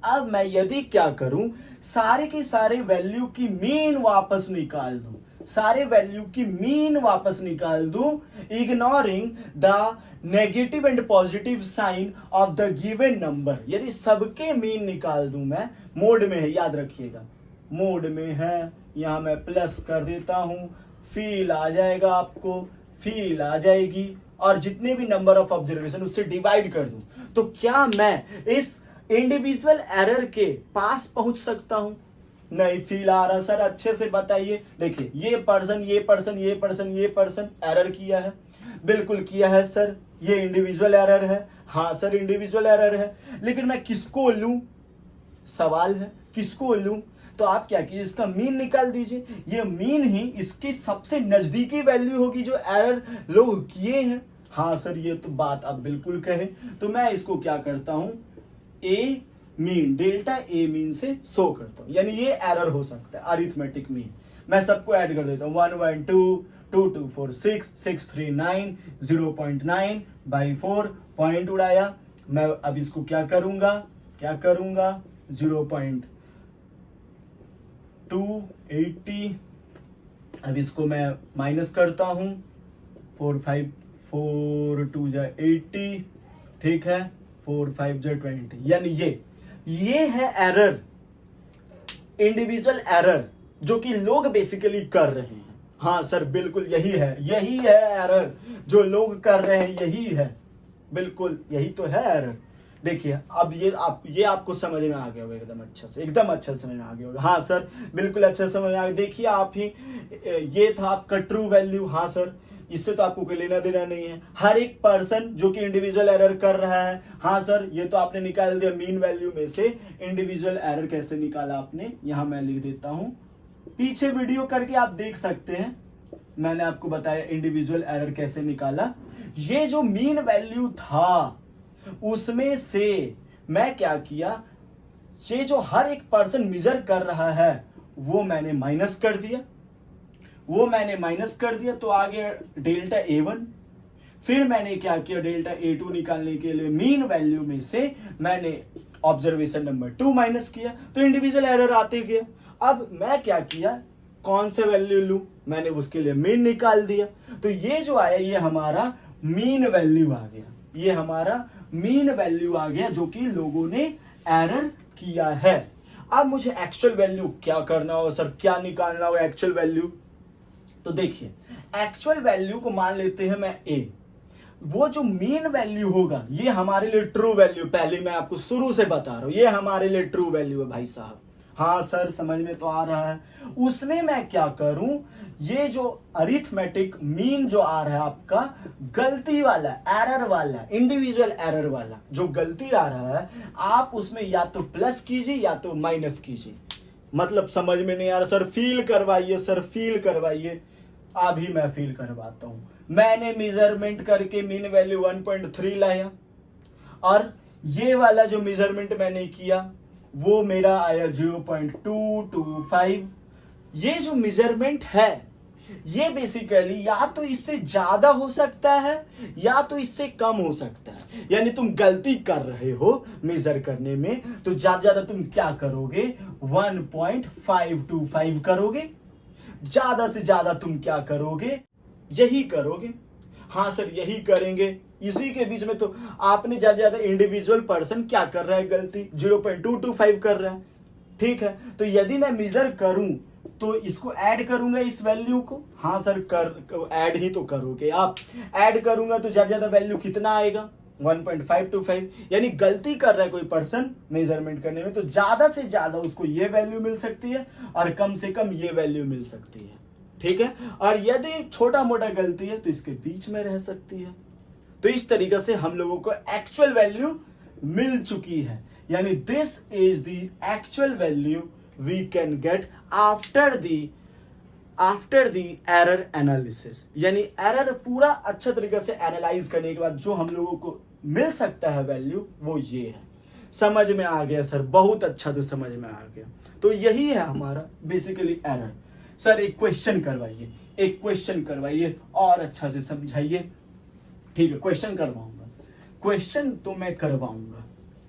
अब मैं यदि क्या करूं, सारे के सारे वैल्यू की मीन वापस निकाल दूं, सारे वैल्यू की मीन वापस निकाल दूं, ignoring the negative and positive sign of the given number. यदि सबके मीन निकाल दूं, मैं मोड में है, याद रखिएगा मोड में है, यहां मैं प्लस कर देता हूं, फील आ जाएगा आपको, फील आ जाएगी, और जितने भी नंबर ऑफ ऑब्जर्वेशन उससे डिवाइड कर दूं, तो क्या मैं इस इंडिविजुअल एरर के पास पहुंच सकता हूं? नहीं फील आ रहा सर, अच्छे से बताइए। देखिए ये पर्सन ये पर्सन ये पर्सन ये पर्सन एरर किया है, बिल्कुल किया है सर, ये इंडिविजुअल एरर है, हाँ सर इंडिविजुअल एरर है, लेकिन मैं किसको लूं, सवाल है किसको लूं? तो आप क्या कीजिए, इसका मीन निकाल दीजिए, ये मीन ही इसकी सबसे नजदीकी वैल्यू होगी जो एरर लोग किए हैं। हाँ सर ये तो बात आप बिल्कुल कहे, तो मैं इसको क्या करता हूं, ए मीन, डेल्टा ए मीन से शो करता हूं, यानी ये एरर हो सकता है अरिथमेटिक मीन। मैं सबको ऐड कर देता हूं, 1 1 2 2 2 4 6 6 3 9 0.9 बाई 4 पॉइंट उड़ाया। मैं अब इसको क्या करूंगा 0.280, अब इसको मैं माइनस करता हूं, 4 5 4 2 80, ठीक है, 4 5 20, यानी ये है एरर, इंडिविजुअल एरर जो कि लोग बेसिकली कर रहे हैं। हाँ सर बिल्कुल यही है एरर जो लोग कर रहे हैं, यही है, बिल्कुल यही तो है एरर। देखिए अब ये आपको समझ में आ गया होगा, एकदम अच्छा समझ में आ गया होगा। हाँ सर बिल्कुल अच्छा समझ में आ गया। देखिए आप ही, ये था आपका ट्रू वैल्यू। हाँ सर इससे तो आपको कोई लेना देना नहीं है, हर एक पर्सन जो कि इंडिविजुअल एरर कर रहा है। हाँ सर ये तो आपने निकाल दिया मीन वैल्यू में से। इंडिविजुअल एरर कैसे निकाला आपने, यहां मैं लिख देता हूं, पीछे वीडियो करके आप देख सकते हैं, मैंने आपको बताया इंडिविजुअल एरर कैसे निकाला। ये जो मीन वैल्यू था उसमें से मैं क्या किया, ये जो हर एक पर्सन मेजर कर रहा है वो मैंने माइनस कर दिया, तो आ गया डेल्टा A1। फिर मैंने क्या किया, डेल्टा A2 निकालने के लिए मीन वैल्यू में से मैंने ऑब्जर्वेशन नंबर 2 माइनस किया, तो इंडिविजुअल एरर आते गया। अब मैं क्या किया, कौन से वैल्यू लूं, मैंने उसके लिए मीन निकाल दिया, तो ये जो आया ये हमारा मीन वैल्यू आ गया, ये हमारा मीन वैल्यू आ गया जो कि लोगों ने एरर किया है। अब मुझे एक्चुअल वैल्यू क्या करना होगा सर, क्या निकालना होगा एक्चुअल वैल्यू? तो देखिए एक्चुअल वैल्यू को मान लेते हैं मैं A, वो जो मीन वैल्यू होगा ये हमारे लिए ट्रू वैल्यू, पहले मैं आपको शुरू से बता रहा हूं, ये हमारे लिए ट्रू वैल्यू है भाई साहब। हाँ सर समझ में तो आ रहा है। उसमें मैं क्या करूं, ये जो अरिथमेटिक मीन जो आ रहा है आपका गलती वाला, एरर वाला, इंडिविजुअल एरर वाला जो गलती आ रहा है, आप उसमें या तो प्लस कीजिए या तो माइनस कीजिए। मतलब समझ में नहीं आ रहा सर, फील करवाइए सर, फील करवाइए। अभी मैं फील करवाता हूं। मैंने मेजरमेंट करके मीन वैल्यू 1.3 लाया, और ये वाला जो मेजरमेंट मैंने किया वो मेरा आया 0.225। ये जो मेजरमेंट है ये बेसिकली या तो इससे ज्यादा हो सकता है या तो इससे कम हो सकता है। यानी तुम गलती कर रहे हो मेजर करने में, तो ज्यादा तुम क्या करोगे, 1.525 करोगे। ज्यादा से ज्यादा तुम क्या करोगे, यही करोगे। हाँ सर यही करेंगे। इसी के बीच में तो आपने ज्यादा इंडिविजुअल पर्सन क्या कर रहा है, गलती 0.225 कर रहा है। ठीक है, तो यदि मैं मेजर करूं तो इसको ऐड करूंगा इस वैल्यू को, हाँ सर कर ऐड ही तो करोगे आप, ऐड करूंगा तो ज्यादा ज्यादा वैल्यू कितना आएगा 1.525, यानी गलती कर रहा है कोई पर्सन मेजरमेंट करने में तो ज्यादा से ज्यादा उसको ये वैल्यू मिल सकती है और कम से कम ये वैल्यू मिल सकती है, ठीक है। और यदि छोटा मोटा गलती है तो इसके बीच में रह सकती है। तो इस तरीके से हम लोगों को एक्चुअल वैल्यू मिल चुकी है, यानी this is the actual value we can get after the error analysis, यानी एरर पूरा अच्छा तरीके से एनालाइज करने के बाद जो हम लोगों को मिल सकता है वैल्यू वो ये है। समझ में आ गया सर, बहुत अच्छा से समझ में आ गया। तो यही है हमारा बेसिकली एरर। सर एक क्वेश्चन करवाइए और अच्छा से समझाइए। ठीक है, क्वेश्चन करवाऊंगा, क्वेश्चन तो मैं करवाऊंगा,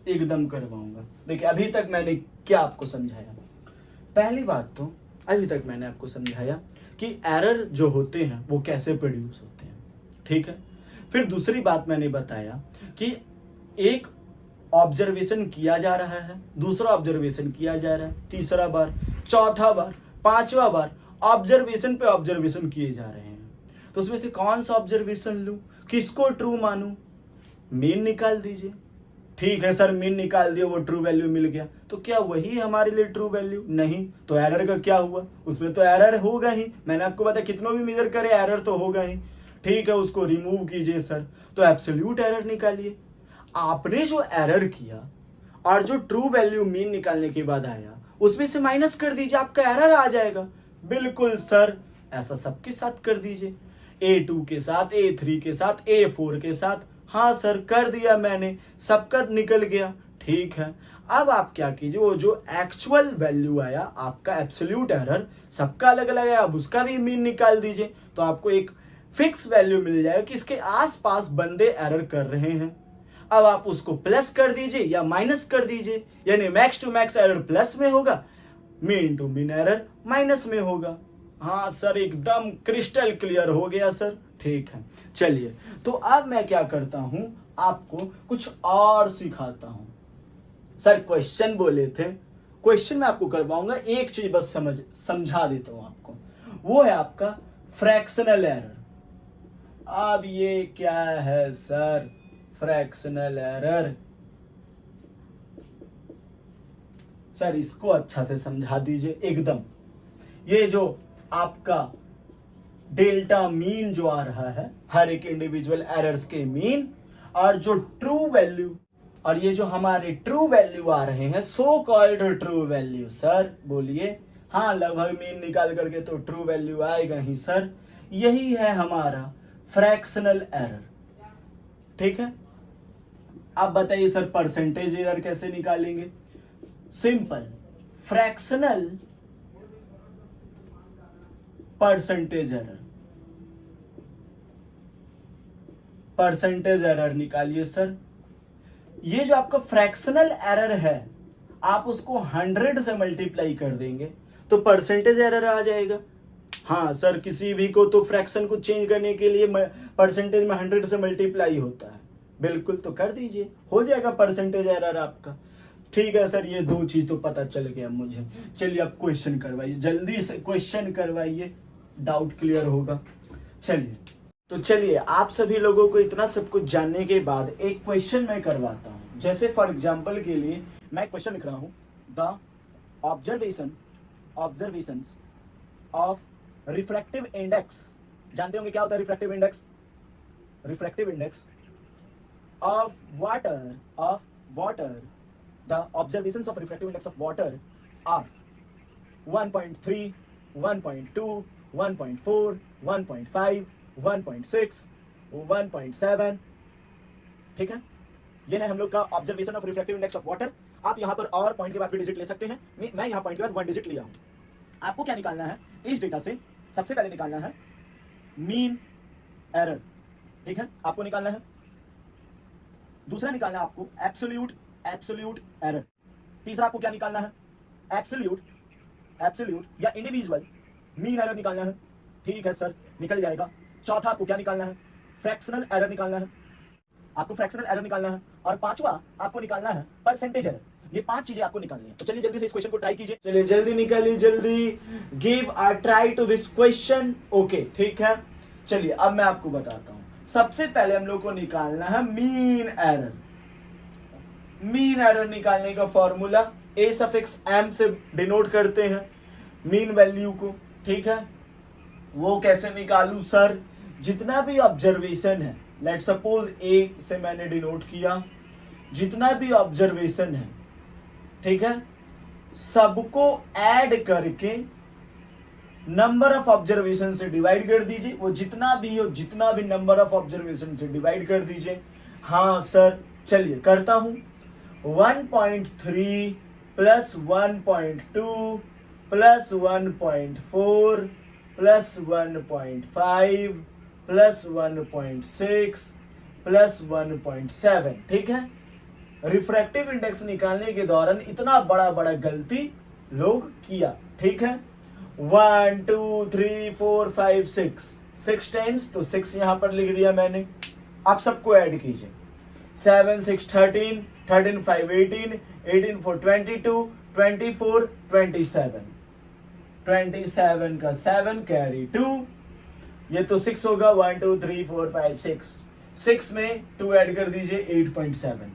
एकदम करवाऊंगा। देखिए अभी तक मैंने क्या आपको समझाया, पहली बात तो अभी तक मैंने आपको समझाया कि एरर जो होते हैं वो कैसे प्रोड्यूस होते हैं, ठीक है। फिर दूसरी बात मैंने बताया कि एक ऑब्जर्वेशन किया जा रहा है, दूसरा ऑब्जर्वेशन किया जा रहा है, तीसरा बार, चौथा बार, पांचवा बार ऑब्जर्वेशन पे ऑब्जर्वेशन किए जा रहे हैं। तो उसमें से कौन सा ऑब्जर्वेशन लूं, किसको ट्रू मानूं, मीन निकाल दीजिए। ठीक है सर, मीन निकाल दिया, वो ट्रू वैल्यू मिल गया, तो क्या वही हमारे लिए ट्रू वैल्यू? नहीं, तो एरर का क्या हुआ? उसमें तो एरर होगा ही। मैंने आपको बताया कितना भी मेजर करे एरर तो होगा ही। ठीक है, उसको रिमूव कीजिए सर, तो एब्सोल्यूट एरर निकालिए। आपने जो एरर किया और जो ट्रू वैल्यू मीन निकालने के बाद आया उसमें से माइनस कर दीजिए, आपका एरर आ जाएगा। बिल्कुल सर, ऐसा सबके साथ कर दीजिए, A2 के साथ, A3 के साथ, A4 के साथ। हाँ सर कर दिया मैंने, सबका निकल गया। ठीक है, अब आप क्या कीजिए, वो जो एक्चुअल वैल्यू आया आपका एब्सोल्यूट एरर, सबका अलग अलग है, अब उसका भी मीन निकाल दीजिए, तो आपको एक फिक्स वैल्यू मिल जाएगा कि इसके आसपास बंदे एरर कर रहे हैं। अब आप उसको प्लस कर दीजिए या माइनस कर दीजिए, यानी max to max error plus में होगा, mean to mean error minus में होगा। हाँ सर, एकदम क्रिस्टल क्लियर हो गया सर। ठीक है, चलिए तो अब मैं क्या करता हूं, आपको कुछ और सिखाता हूं। सर क्वेश्चन बोले थे, क्वेश्चन मैं आपको करवाऊंगा, एक चीज बस समझा देता हूं आपको, वो है आपका फ्रैक्शनल एरर। अब ये क्या है सर, फ्रैक्शनल एरर? सर इसको अच्छा से समझा दीजिए एकदम। ये जो आपका डेल्टा मीन जो आ रहा है, हर एक इंडिविजुअल एरर्स के मीन, और जो ट्रू वैल्यू, और ये जो हमारे ट्रू वैल्यू आ रहे हैं, so called true value. Sir बोलिए, हाँ लगभग मीन निकाल करके तो ट्रू वैल्यू आएगा ही सर। यही है हमारा फ्रैक्शनल एरर। ठीक है, अब बताइए सर परसेंटेज एरर कैसे निकालेंगे? Simple, fractional percentage error, percentage error निकालिए सर। ये जो आपका फ्रैक्शनल एरर है, आप उसको 100 से मल्टीप्लाई कर देंगे तो परसेंटेज एरर आ जाएगा। हाँ सर, किसी भी को तो फ्रैक्शन को चेंज करने के लिए परसेंटेज में 100 से मल्टीप्लाई होता है। बिल्कुल, तो कर दीजिए, हो जाएगा परसेंटेज एरर आपका। ठीक है सर, ये दो चीज तो पता चल गया मुझे। चलिए अब क्वेश्चन करवाइए, जल्दी से क्वेश्चन करवाइए, डाउट क्लियर होगा। चलिए तो चलिए, आप सभी लोगों को इतना सब कुछ जानने के बाद एक क्वेश्चन मैं करवाता हूं। जैसे फॉर एग्जांपल के लिए मैं क्वेश्चन लिख रहा हूं, the observations of refractive index. जानते होंगे क्या होता है refractive index? Refractive index of water, the observations of refractive index of water are 1.3, 1.2, 1.4, 1.5, 1.6, 1.7। ठीक है, ये है हम लोग का observation of refractive index of water. आप यहां पर और पॉइंट के बाद भी डिजिट ले सकते हैं, मैं यहां पॉइंट के बाद 1 डिजिट लिया हूं। आपको क्या निकालना है इस डेटा से? सबसे पहले निकालना है मीन एरर। ठीक है, आपको निकालना है। दूसरा निकालना है आपको एब्सोल्यूट एरर। तीसरा आपको क्या निकालना है? एब्सोल्यूट या इंडिविजुअल मीन एरर निकालना है। ठीक है सर, निकल जाएगा। चौथा आपको क्या निकालना है? फ्रैक्शनल एरर निकालना है, आपको फ्रैक्शनल एरर निकालना है। और पांचवा आपको निकालना है परसेंटेज एरर। ये 5 चीजें आपको निकालनी है। तो चलिए जल्दी से इस क्वेश्चन को ट्राई कीजिए, चलिए जल्दी निकालिए, जल्दी give a try to this question. Okay ठीक है, चलिए अब मैं आपको बताता हूं। सबसे पहले हम लोग को निकालना है मीन एरर। मीन एरर निकालने का फॉर्मूला ए सफिक्स एम से डिनोट करते हैं मीन वैल्यू को, ठीक है। वो कैसे निकालूं सर? जितना भी ऑब्जर्वेशन है, लेट सपोज ए से मैंने डिनोट किया, जितना भी ऑब्जर्वेशन है, ठीक है, सबको ऐड करके नंबर ऑफ ऑब्जर्वेशन से डिवाइड कर दीजिए। वो जितना भी हो, जितना भी नंबर ऑफ ऑब्जर्वेशन से डिवाइड कर दीजिए। हाँ सर, चलिए करता हूं। 1.3 plus 1.2 plus 1.4 plus 1.5 plus 1.6 plus 1.7, ठीक है। रिफ्रैक्टिव इंडेक्स निकालने के दौरान इतना बड़ा बड़ा गलती लोग किया, ठीक है। 1 2 3 4 5 6 टाइम्स, तो 6 यहां पर लिख दिया मैंने। आप सबको ऐड कीजिए। 7 6 13, 13 5 18, 18 4 22, 24 27, 27 का 7 कैरी 2, ये तो 6 होगा। 1 2 3 4 5 6 में 2 ऐड कर दीजिए, 8.7,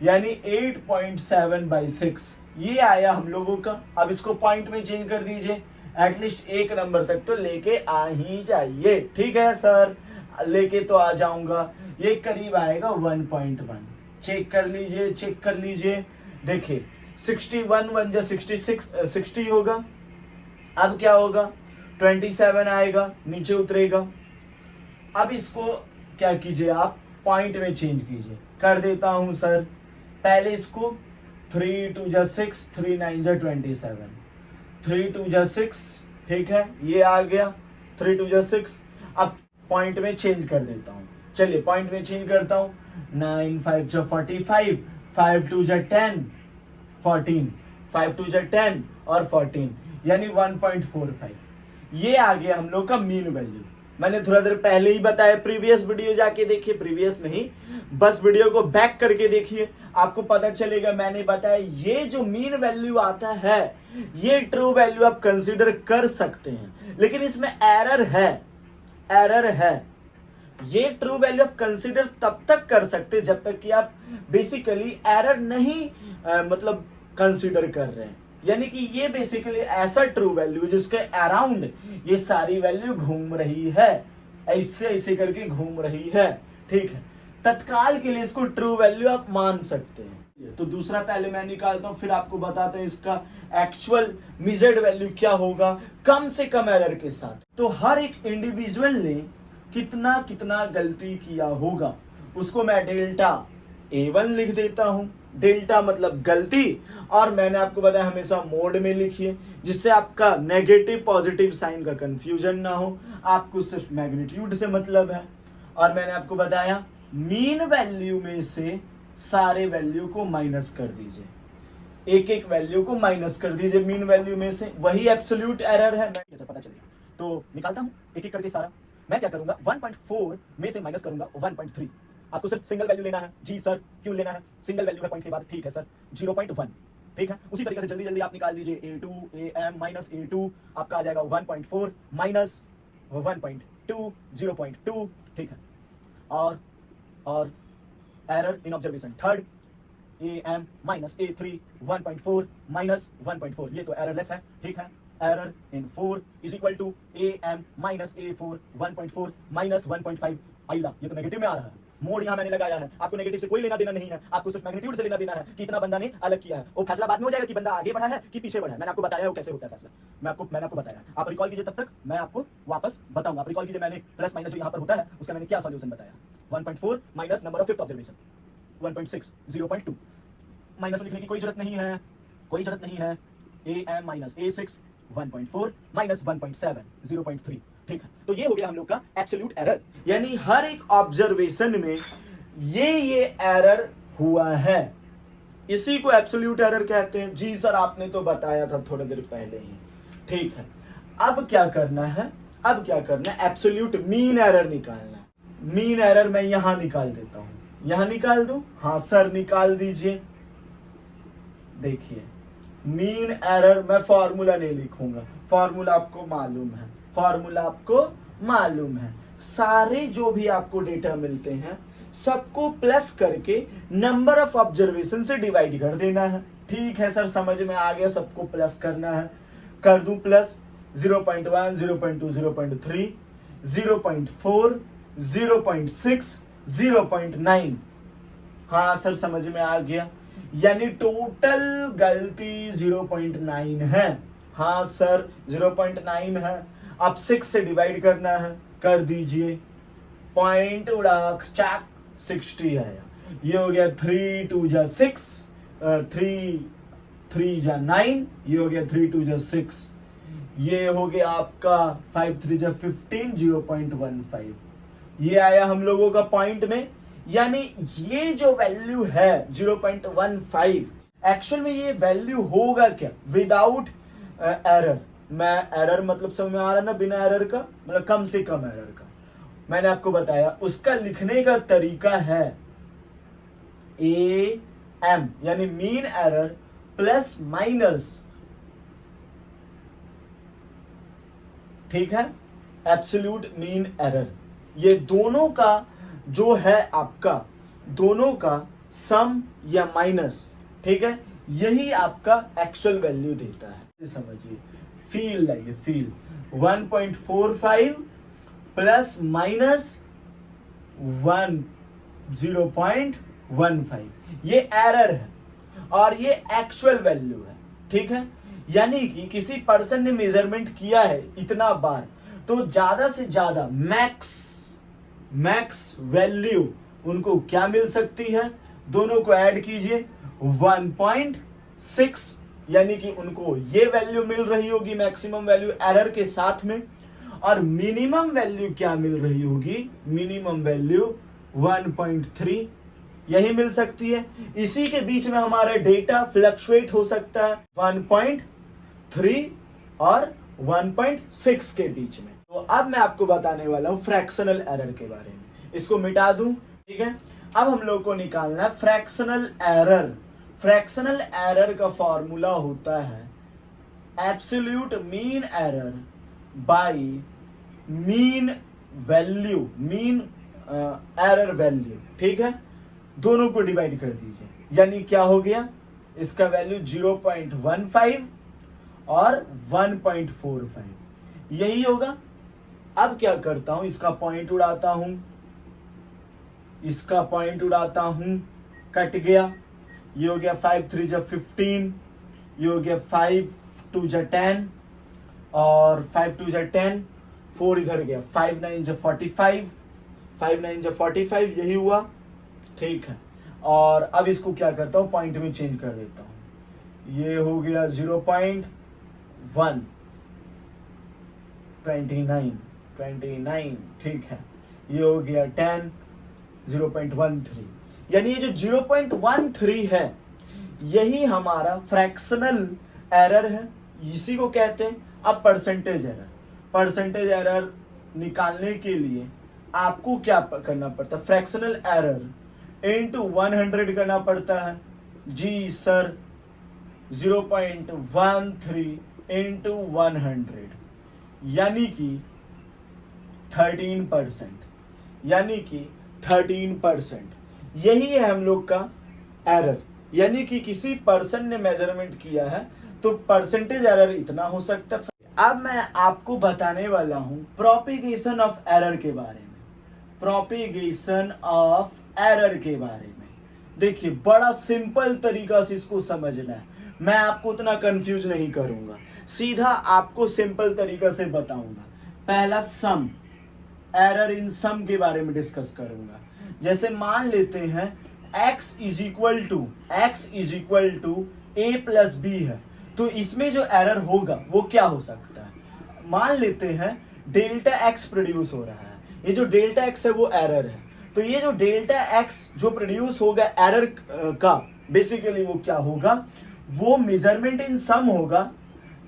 यानी 8.7/6 ये आया हम लोगों का। अब इसको पॉइंट में चेंज कर दीजिए, एटलीस्ट एक नंबर तक तो लेके आ ही जाइए, ठीक है सर। लेके तो आ जाऊंगा, ये करीब आएगा 1.1। चेक कर लीजिए, चेक कर लीजिए, देखिए 61 1 जा 66 60 होगा। अब क्या होगा? 27 आएगा, नीचे उतरेगा। अब इसको क्या कीजिए, आप पॉइंट में चेंज कीजिए। कर देता हूं सर। पहले इसको 3 2 जा 6, 3 9 जा 27, 3 2 जा 6, ठीक है, ये आ गया 3 2 जा 6। अब पॉइंट में चेंज कर देता हूं। चलिए पॉइंट में चेंज करता हूं। 9 5 जा 45, 5 2 जा 10, 14, 5 2 जा 10 और 14, यानी 1.45। ये आ गया हम लोग का मीन वैल्यू। मैंने थोड़ा देर पहले ही बताया, प्रीवियस वीडियो जाके देखिए, प्रीवियस नहीं, बस वीडियो को बैक करके देखिए, आपको पता चलेगा। मैंने बताया ये जो मीन वैल्यू आता है, ये ट्रू वैल्यू आप कंसीडर कर सकते हैं, लेकिन इसमें एरर है। एरर है। ये ट्रू वैल्यू आप कंसीडर तब तक कर सकते जब तक कि आप बेसिकली एरर नहीं मतलब कंसीडर कर रहे हैं। यानी कि ये बेसिकली ऐसा ट्रू वैल्यू जिसके अराउंड ये सारी वैल्यू घूम रही है, ऐसे ऐसे करके घूम रही है, ठीक है। तत्काल के लिए इसको ट्रू वैल्यू आप मान सकते हैं। तो दूसरा पहले मैं निकालता हूं, फिर आपको बताते हैं इसका एक्चुअल मेजर्ड वैल्यू क्या होगा कम से कम एरर के साथ। तो हर एक इंडिविजुअल ने कितना कितना गलती किया होगा उसको मैं डेल्टा A1 लिख देता हूं। डेल्टा मतलब गलती, और मैंने आपको बताया हमेशा मोड में लिखिए, जिससे आपका नेगेटिव पॉजिटिव साइन का कंफ्यूजन ना हो, आपको सिर्फ मैग्नीट्यूड से मतलब है। और मैंने आपको बताया मीन वैल्यू में से सारे वैल्यू को माइनस कर दीजिए, एक एक वैल्यू को माइनस कर दीजिए मीन वैल्यू में से, वही एब्सोल्यूट एरर है। मैं कैसे पता चलेगा? तो निकालता हूं एक एक करके सारा। मैं क्या करूंगा, 1.4 में से माइनस करूंगा 1.3। आपको सिर्फ सिंगल वैल्यू लेना है। जी सर क्यों लेना है? सिंगल वैल्यू है पॉइंट के बाद, ठीक है सर। 0.1, ठीक है। उसी तरीके से जल्दी जल्दी आप निकाल दीजिए। A2 AM माइनस A2 आपका आ जाएगा 1.4 माइनस 1.2, 0.2, ठीक है। और error in observation third, AM minus A3 1.4 minus 1.4, ये तो एररलेस है, ठीक है। Error in 4 is equal to AM minus A4 1.4 minus 1.5। आइला, ये तो नेगेटिव में आ रहा है। मोड यहाँ मैंने लगाया है, आपको नेगेटिव से कोई लेना देना नहीं है, आपको सिर्फ मैग्नीट्यूड से लेना देना है कि इतना बंदा ने अलग किया है। वो फैसला बाद में हो जाएगा कि बंदा आगे बढ़ा है कि पीछे बढ़ा है। मैंने आपको बताया वो कैसे होता है फैसला, मैंने आपको बताया। आप रिकॉल कीजिए, तब तक मैं आपको वापस बताऊंगा। आप रिकॉल कीजिए, मैंने प्लस माइनस जो यहाँ पर होता है उसका मैंने क्या सॉल्यूशन बताया। 1.4 minus number of fifth observation 1.6, 0.2। Minus लिखने की कोई जरूरत नहीं है, कोई जरूरत नहीं है। AM माइनस A6 1.4 माइनस 1.7, 0.3, ठीक है। तो ये हो गया हम लोग का एब्सोल्यूट एरर, यानी हर एक ऑब्जर्वेशन में ये एरर हुआ है, इसी को एब्सोल्यूट एरर कहते हैं। जी सर आपने तो बताया था थोड़ी देर पहले ही, ठीक है। अब क्या करना है, अब क्या करना है, एब्सोल्यूट मीन एरर निकालना है। मीन एरर मैं यहां निकाल देता हूं, यहां निकाल दूं? हाँ सर निकाल दीजिए। देखिए मीन एरर, मैं फॉर्मूला नहीं लिखूंगा, फॉर्मूला आपको मालूम है, फॉर्मूला आपको मालूम है। सारे जो भी आपको डेटा मिलते हैं सबको प्लस करके नंबर ऑफ ऑब्जर्वेशन से डिवाइड कर देना है। ठीक है सर, समझ में आ गया, सबको प्लस करना है, कर दूं प्लस। 0.1, 0.2, 0.3, 0.4, 0.6, 0.9। हाँ सर समझ में आ गया, यानी टोटल गलती 0.9 है। हाँ सर 0.9 है। अब 6 से डिवाइड करना है, कर दीजिए, पॉइंट उड़ा चाक 60 है। ये हो गया 3 2 जा 6, 3 3 जा 9, ये हो गया 3 2 जा 6, ये हो गया आपका 5 3 जा 15, 0.15। ये आया हम लोगों का पॉइंट में, यानी ये जो वैल्यू है 0.15, एक्चुअल में ये वैल्यू होगा क्या विदाउट एरर। मैं एरर मतलब समझ में आ रहा ना, बिना एरर का मतलब कम से कम एरर का मैंने आपको बताया। उसका लिखने का तरीका है ए एम, यानी मीन एरर प्लस माइनस, ठीक है, एब्सोल्यूट मीन एरर। ये दोनों का जो है आपका, दोनों का सम या माइनस, ठीक है, यही आपका एक्चुअल वैल्यू देता है। समझिए, फील लाइए, फील 1.45 प्लस माइनस 0.15, ये एरर है और ये एक्चुअल वैल्यू है, ठीक है। यानी कि किसी पर्सन ने मेजरमेंट किया है इतना बार, तो ज्यादा से ज्यादा मैक्स वैल्यू उनको क्या मिल सकती है, दोनों को ऐड कीजिए 1.6, यानी कि उनको ये वैल्यू मिल रही होगी मैक्सिमम वैल्यू एरर के साथ में, और मिनिमम वैल्यू क्या मिल रही होगी, मिनिमम वैल्यू 1.3 यही मिल सकती है। इसी के बीच में हमारा डेटा फ्लक्चुएट हो सकता है 1.3 और 1.6 के बीच में। तो अब मैं आपको बताने वाला हूं फ्रैक्शनल एरर के बारे में, इसको मिटा दूं, ठीक है। अब हम लोग को निकालना है फ्रैक्शनल एरर। फ्रैक्शनल एरर का फॉर्मूला होता है absolute mean error bye mean value, mean error value, ठीक है। दोनों को डिवाइड कर दीजिए, यानी क्या हो गया, इसका वैल्यू 0.15 और 1.45 यही होगा। अब क्या करता हूं, इसका पॉइंट उड़ाता हूं, इसका पॉइंट उड़ाता हूं, कट गया, ये हो गया 5 3 जा 15, ये हो गया 5 2 जा 10 और 5 2 जा 10, 4 इधर गया, 5 9 जा 45, 5 9 जा 45 यही हुआ, ठीक है। और अब इसको क्या करता हूं, पॉइंट में चेंज कर देता हूं, ये हो गया 0.1 29, ठीक है, ये हो गया 10 0.13, यानी ये जो 0.13 है यही हमारा फ्रैक्शनल एरर है, इसी को कहते हैं। अब परसेंटेज एरर, परसेंटेज एरर निकालने के लिए आपको क्या करना पड़ता है, फ्रैक्शनल एरर इनटू 100 करना पड़ता है। जी सर 0.13 इनटू 100 यानी कि 13%, यानी कि 13%, यही है हम लोग का एरर। यानी कि किसी पर्सन ने मेजरमेंट किया है तो परसेंटेज एरर इतना हो सकता है। अब मैं आपको बताने वाला हूं प्रोपिगेशन ऑफ एरर के बारे में, प्रोपिगेशन ऑफ एरर के बारे में। देखिए बड़ा सिंपल तरीका से इसको समझना है, मैं आपको उतना कंफ्यूज नहीं करूंगा, सीधा आपको सिंपल तरीका से बताऊंगा। पहला सम, एरर इन सम के बारे में डिस्कस करूंगा। जैसे मान लेते हैं x is equal to a plus B है, तो इसमें जो एरर होगा वो क्या हो सकता है, मान लेते हैं डेल्टा x प्रोड्यूस हो रहा है, ये जो डेल्टा x है वो एरर है, तो ये जो डेल्टा x जो प्रोड्यूस होगा एरर का, बेसिकली वो क्या होगा, वो मेजरमेंट इन सम होगा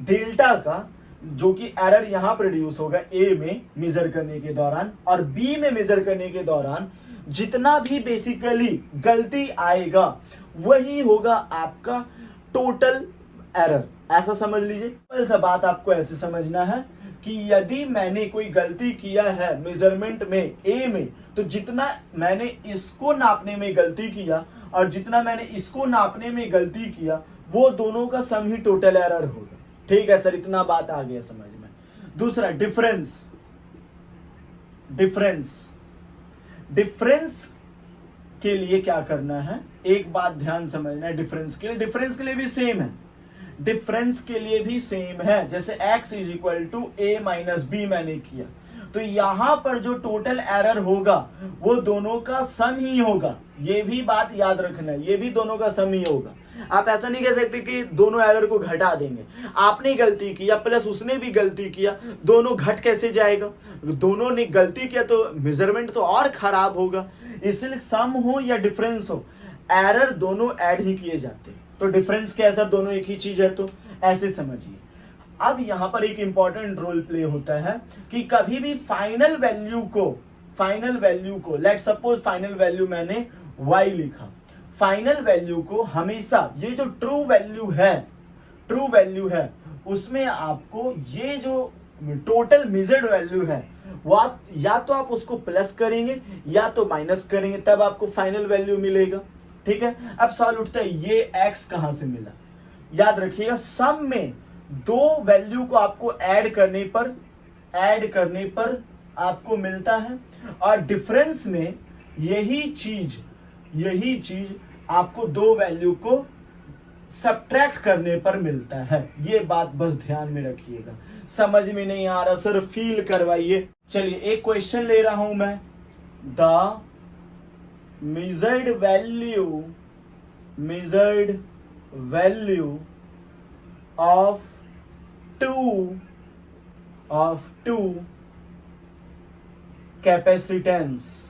डेल्टा का, जो कि एरर यहां प्रोड्यूस होगा ए में मेजर करने के दौरान, और बी में मेजर करने के दौरान जितना भी बेसिकली गलती आएगा वही होगा आपका टोटल एरर, ऐसा समझ लीजिए। सिंपल सा बात आपको ऐसे समझना है कि यदि मैंने कोई गलती किया है मेजरमेंट में ए में, तो जितना मैंने इसको नापने में गलती किया और जितना मैंने इसको नापने में गलती किया, वो दोनों का सम ही टोटल एरर होगा। ठीक है सर, इतना बात आ गया समझ में। दूसरा डिफरेंस, डिफरेंस के लिए क्या करना है, एक बात ध्यान समझना है। डिफरेंस के लिए भी सेम है, डिफरेंस के लिए भी सेम है। जैसे x is equal to A minus B मैंने किया, तो यहां पर जो टोटल एरर होगा वो दोनों का सम ही होगा। ये भी बात याद रखना है, ये भी दोनों का सम ही होगा। आप ऐसा नहीं कह सकते कि दोनों एरर को घटा देंगे। आपने गलती किया प्लस उसने भी गलती किया, दोनों घट कैसे जाएगा? दोनों ने गलती किया तो मेजरमेंट तो और खराब होगा। इसलिए सम हो या डिफरेंस हो, एरर दोनों ऐड ही किए जाते हैं। तो डिफरेंस कैसा, दोनों एक ही चीज है, तो ऐसे समझिए। अब यहां पर एक इंपॉर्टेंट रोल प्ले होता है कि कभी भी फाइनल वैल्यू को लेट सपोज फाइनल वैल्यू मैंने y लिखा, फाइनल वैल्यू को हमेशा ये जो ट्रू वैल्यू है उसमें आपको ये जो टोटल मेजर्ड वैल्यू है वो या तो आप उसको प्लस करेंगे या तो माइनस करेंगे, तब आपको फाइनल वैल्यू मिलेगा। ठीक है, अब सवाल उठता है ये x कहां से मिला? याद रखिएगा, सम में दो वैल्यू को आपको ऐड करने पर आपको मिलता है, और डिफरेंस में यही चीज आपको दो वैल्यू को सब्ट्रैक्ट करने पर मिलता है। ये बात बस ध्यान में रखिएगा। समझ में नहीं आ रहा सर, फील करवाइए। चलिए एक क्वेश्चन ले रहा हूं मैं। The measured value of two capacitances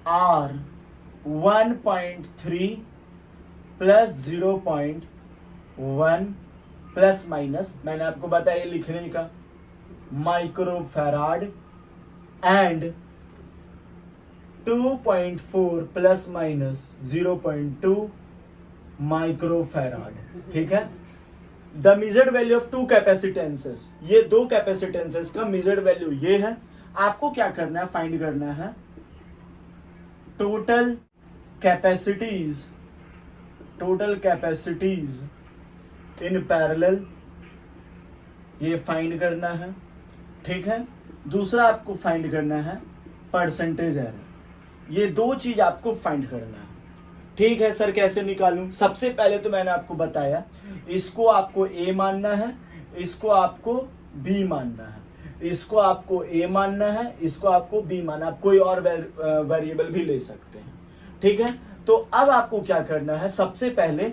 are 1.3 plus 0.1 plus minus, मैंने आपको बताया लिखने का, microfarad and 2.4 plus minus 0.2 microfarad. ठीक है, the measured value of two capacitances, ये दो कैपेसिटेंसेस का मेजर्ड वैल्यू ये है। आपको क्या करना है, फाइंड करना है टोटल कैपेसिटीज इन पैरेलल, ये फाइंड करना है। ठीक है, दूसरा आपको फाइंड करना है परसेंटेज एरर। ये दो चीज आपको फाइंड करना है। ठीक है सर, कैसे निकालूं? सबसे पहले तो मैंने आपको बताया, इसको आपको ए मानना है, इसको आपको बी मानना है, इसको आपको ए मानना है, इसको आपको बी मानना, आप कोई और वेरिएबल भी ले सकते हैं। ठीक है, तो अब आपको क्या करना है, सबसे पहले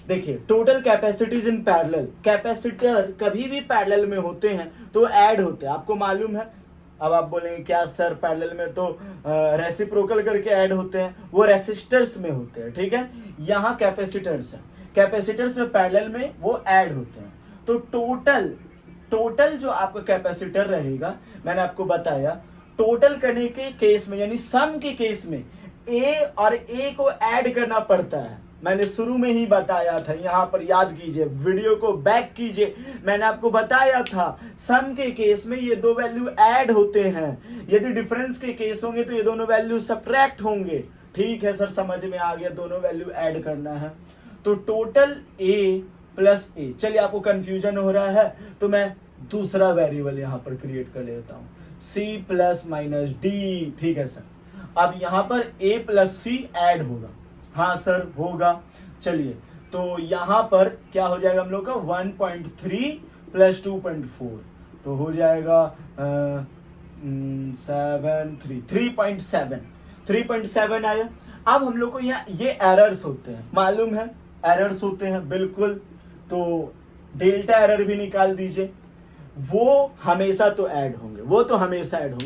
देखिए total capacities in parallel. Capacitor कभी भी पैरेलल में होते हैं तो ऐड होते हैं, आपको मालूम है। अब आप बोलेंगे क्या सर, पैरेलल में तो रेसिप्रोकल करके ऐड होते हैं, वो रेसिस्टर्स में होते हैं। ठीक है, यहाँ कैपेसिटर्स है, कैपेसिटर्स में पैरेलल में वो ऐड होते हैं। तो टोटल जो आपका कैपेसिटर रहेगा, मैंने आपको बताया टोटल करने के केस में, यानी सम के केस में ए और ए को ऐड करना पड़ता है। मैंने शुरू में ही बताया था, यहां पर याद कीजिए, वीडियो को बैक कीजिए, मैंने आपको बताया था सम के केस में ये दो वैल्यू ऐड होते हैं, यदि डिफरेंस के केस होंगे तो ये दोनों वैल्यू सब्ट्रैक्ट होंगे। ठीक है सर, समझ में आ गया, दोनों वैल्यू ऐड करना है। तो टोटल ए प्लस ए, चलिए आपको कंफ्यूजन हो रहा है तो मैं दूसरा वेरिएबल यहां पर क्रिएट कर लेता हूं, सी प्लस माइनस डी। ठीक है सर, अब यहां पर ए प्लस सी ऐड होगा। हाँ सर होगा। चलिए तो यहां पर क्या हो जाएगा हम लोग का, 1.3 प्लस 2.4 तो हो जाएगा 3.7 आया। अब हम लोग को यहाँ ये एरर्स होते हैं, मालूम है एरर्स होते हैं बिल्कुल, तो डेल्टा एरर भी निकाल दीजिए, वो हमेशा तो ऐड होंगे,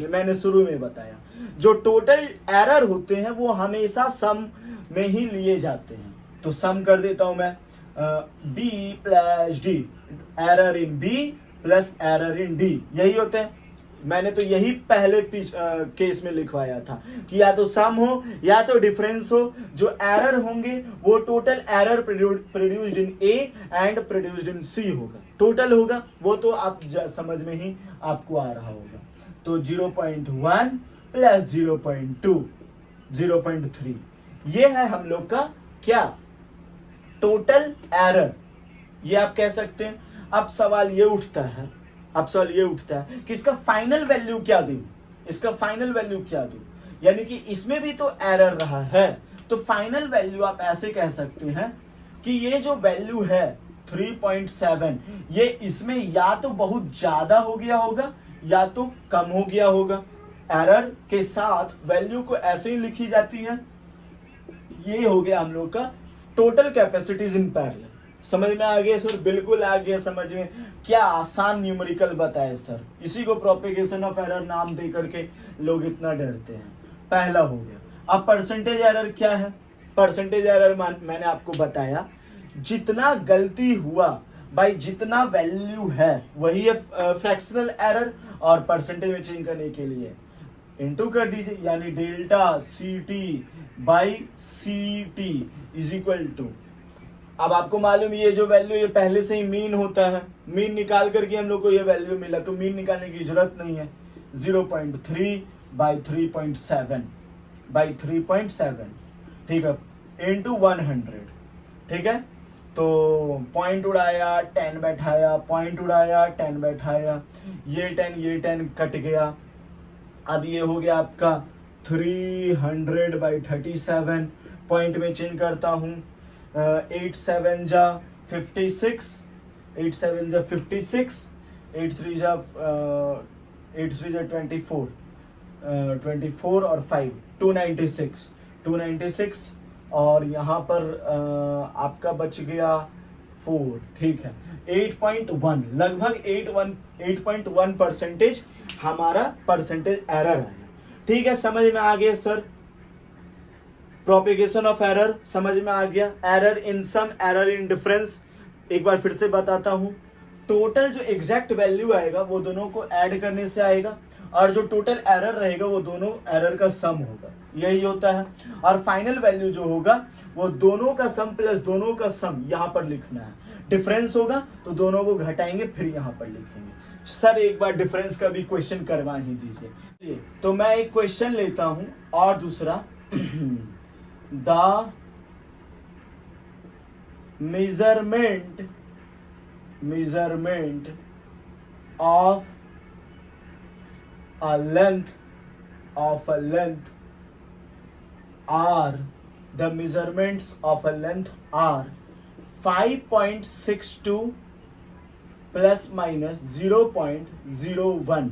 मैंने शुरू में बताया। जो टोटल एरर होते हैं वो हमेशा सम में ही लिए जाते हैं, तो सम कर देता हूं मैं, B plus D, error in B plus error in D, यही होते हैं। मैंने तो यही पहले केस में लिखवाया था कि या तो सम हो या तो डिफरेंस हो, जो एरर होंगे वो total error produced in A and produced in C होगा, टोटल होगा वो तो आप समझ में ही आपको आ रहा होगा। तो 0.1 प्लस 0.2 0.3 ये है हम लोग का क्या, टोटल एरर, ये आप कह सकते हैं। अब सवाल ये उठता है कि इसका फाइनल वैल्यू क्या दूं, इसका फाइनल वैल्यू क्या दूं, यानी कि इसमें भी तो एरर रहा है, तो फाइनल वैल्यू आप ऐसे कह सकते हैं कि ये जो वैल्यू है 3.7 ये इसमें या तो बहुत ज्यादा हो गया होगा या तो कम हो गया होगा। एरर के साथ वैल्यू को ऐसे ही लिखी जाती है। ये हो गया हम लोग का टोटल कैपेसिटीज इन पैरेलल। समझ में आ गया सर? बिल्कुल आ गया समझ में। क्या आसान न्यूमेरिकल बताए सर, इसी को प्रोपेगेशन ऑफ एरर नाम दे करके लोग इतना डरते हैं। पहला हो गया। अब परसेंटेज एरर क्या है? परसेंटेज एरर मैंने आपको बताया जितना गलती हुआ भाई, जितना वैल्यू है वही है फ्रैक्शनल एरर, और परसेंटेज में चेंज करने के लिए इनटू कर दीजिए, यानी delta C T by C T is equal to. अब आपको मालूम ये जो वैल्यू ये पहले से ही मीन होता है, मीन निकाल करके हम लोग को ये वैल्यू मिला, तो मीन निकालने की जरूरत नहीं है। 0.3 बाई 3.7 बाई 3.7 ठीक है, इंटू 100 ठीक है। तो पॉइंट उड़ाया 10 बैठाया, पॉइंट उड़ाया 10 बैठाया, ये 10 कट गया। अब ये हो गया आपका 300 बाई 37, पॉइंट में चेंज करता हूँ 8 7 जा 56, 8 7 जा 56, 8 3 जा 24, 24 और 5 296 और यहाँ पर आपका बच गया 4 ठीक है। 8.1 लगभग 8.1% हमारा परसेंटेज एरर आया। ठीक है, समझ में आ गया सर? प्रोपेगेशन ऑफ एरर समझ में आ गया। Error in sum, error in difference एक बार फिर से बताता हूं। टोटल जो एग्जैक्ट वैल्यू आएगा वो दोनों को ऐड करने से आएगा, और जो टोटल एरर रहेगा वो दोनों एरर का सम होगा, यही होता है। और फाइनल वैल्यू जो होगा वो दोनों का सम प्लस दोनों का सम यहां पर लिखना है। डिफरेंस होगा तो दोनों को घटाएंगे फिर यहां पर लिखेंगे। सर एक बार डिफरेंस का भी क्वेश्चन करवा ही दीजिए। तो मैं एक क्वेश्चन लेता हूं और दूसरा the measurement of a length are the measurements of a length are 5.62 plus minus 0.01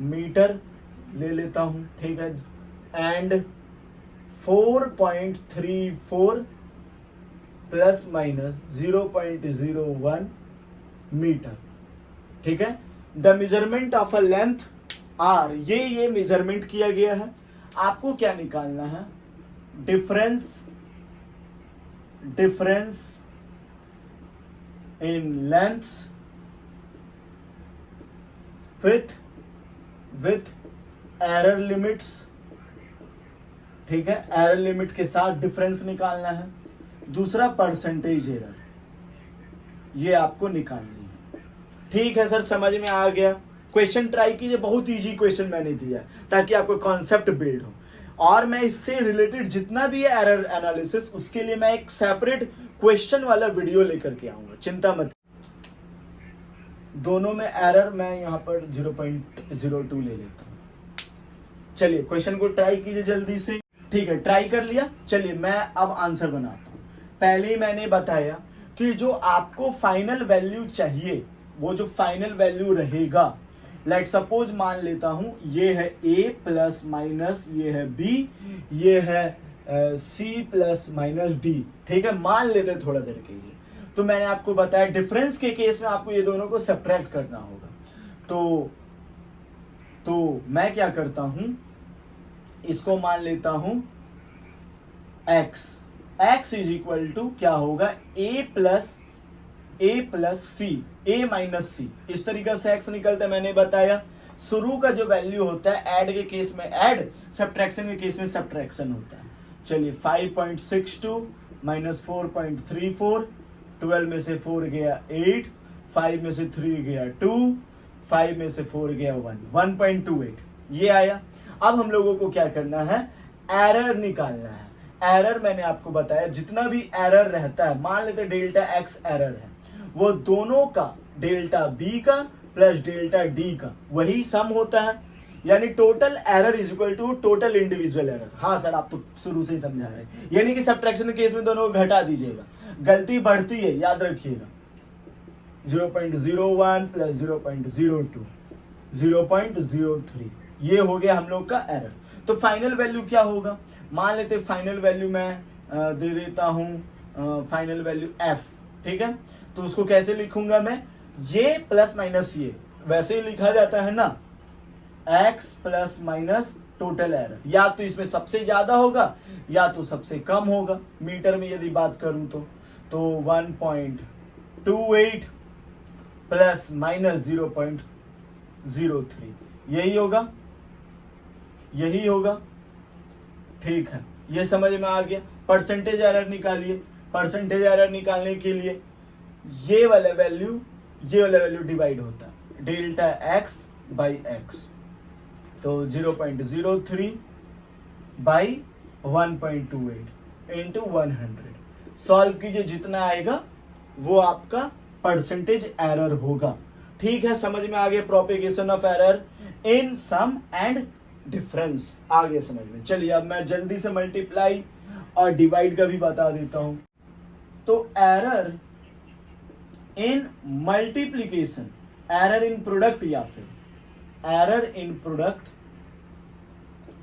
metre ले लेता हूं ठीक है, एंड 4.34 प्लस माइनस 0.01 मीटर ठीक है। The measurement of a length are, ये मेजरमेंट किया गया है। आपको क्या निकालना है? Difference in lengths with error limits ठीक है, एरर लिमिट के साथ डिफरेंस निकालना है। दूसरा परसेंटेज एरर, ये आपको निकालनी है। ठीक है सर, समझ में आ गया। क्वेश्चन ट्राई कीजिए, बहुत इजी क्वेश्चन मैंने दिया ताकि आपको कॉन्सेप्ट बिल्ड हो। और मैं इससे रिलेटेड जितना भी है एरर एनालिसिस, उसके लिए मैं एक सेपरेट क्वेश्चन वाला वीडियो लेकर के आऊंगा, चिंता मत। दोनों में एरर मैं यहाँ पर 0.02 ले लेता हूँ। चलिए क्वेश्चन को ट्राई कीजिए जल्दी से। ठीक है, ट्राई कर लिया। चलिए मैं अब आंसर बनाता हूँ। पहले ही मैंने बताया कि जो आपको फाइनल वैल्यू चाहिए, वो जो फाइनल वैल्यू रहेगा, लेट सपोज मान लेता हूं ये है a प्लस माइनस, ये है b, ये है c प्लस माइनस d ठीक है, मान लेते हैं थोड़ा देर के लिए। तो मैंने आपको बताया डिफरेंस के केस में आपको ये दोनों को सब्ट्रैक्ट करना होगा। तो मैं क्या करता हूं, इसको मान लेता हूं x इज इक्वल टू क्या होगा, a plus A plus C, A minus C, इस तरीके से एक्स निकलता है। मैंने बताया शुरू का जो वैल्यू होता है ऐड के केस में ऐड, सब्ट्रैक्शन के केस में सब्ट्रैक्शन होता है। चलिए 5.62 माइनस 4.34, 12 में से 4 गया 8, 5 में से 3 गया 2, 5 में से 4 गया 1, 1.28 ये आया। अब हम लोगों को क्या करना है, एरर निकालना है। एरर मैंने आपको बताया जितना भी एरर रहता है, मान लेते डेल्टा एक्स एरर है, वो दोनों का डेल्टा बी का प्लस डेल्टा डी का वही सम होता है, यानी total error is equal to total individual error. हाँ सर आप तो शुरू से ही समझा रहे हैं, यानी कि सब्ट्रैक्शन के केस में दोनों को घटा दीजिएगा, गलती बढ़ती है याद रखिएगा। 0.01 प्लस 0.02, 0.03 ये हो गया हम लोग का एरर। तो फाइनल वैल्यू क्या होगा, मान लेते फाइनल वैल्यू मैं दे देता हूं फाइनल वैल्यू एफ, ठीक है। तो उसको कैसे लिखूंगा मैं, ये प्लस माइनस ये वैसे ही लिखा जाता है ना, x plus minus total error, या तो इसमें सबसे ज्यादा होगा या तो सबसे कम होगा। मीटर में यदि बात करूं तो 1.28 प्लस माइनस 0.03 यही होगा, यही होगा, ठीक है। ये समझ में आ गया। परसेंटेज एरर निकालिए, परसेंटेज एरर निकालने के लिए ये वाला वैल्यू डिवाइड होता है डेल्टा एक्स बाई एक्स, तो 0.03 बाई 1.28 इंटू 100 सॉल्व कीजिए, जितना आएगा वो आपका परसेंटेज एरर होगा। ठीक है, समझ में आ गया propagation of error in sum and difference, आ गया समझ में। चलिए अब मैं जल्दी से मल्टीप्लाई और डिवाइड का भी बता देता हूं। तो error in multiplication, error in product या फिर एरर इन प्रोडक्ट,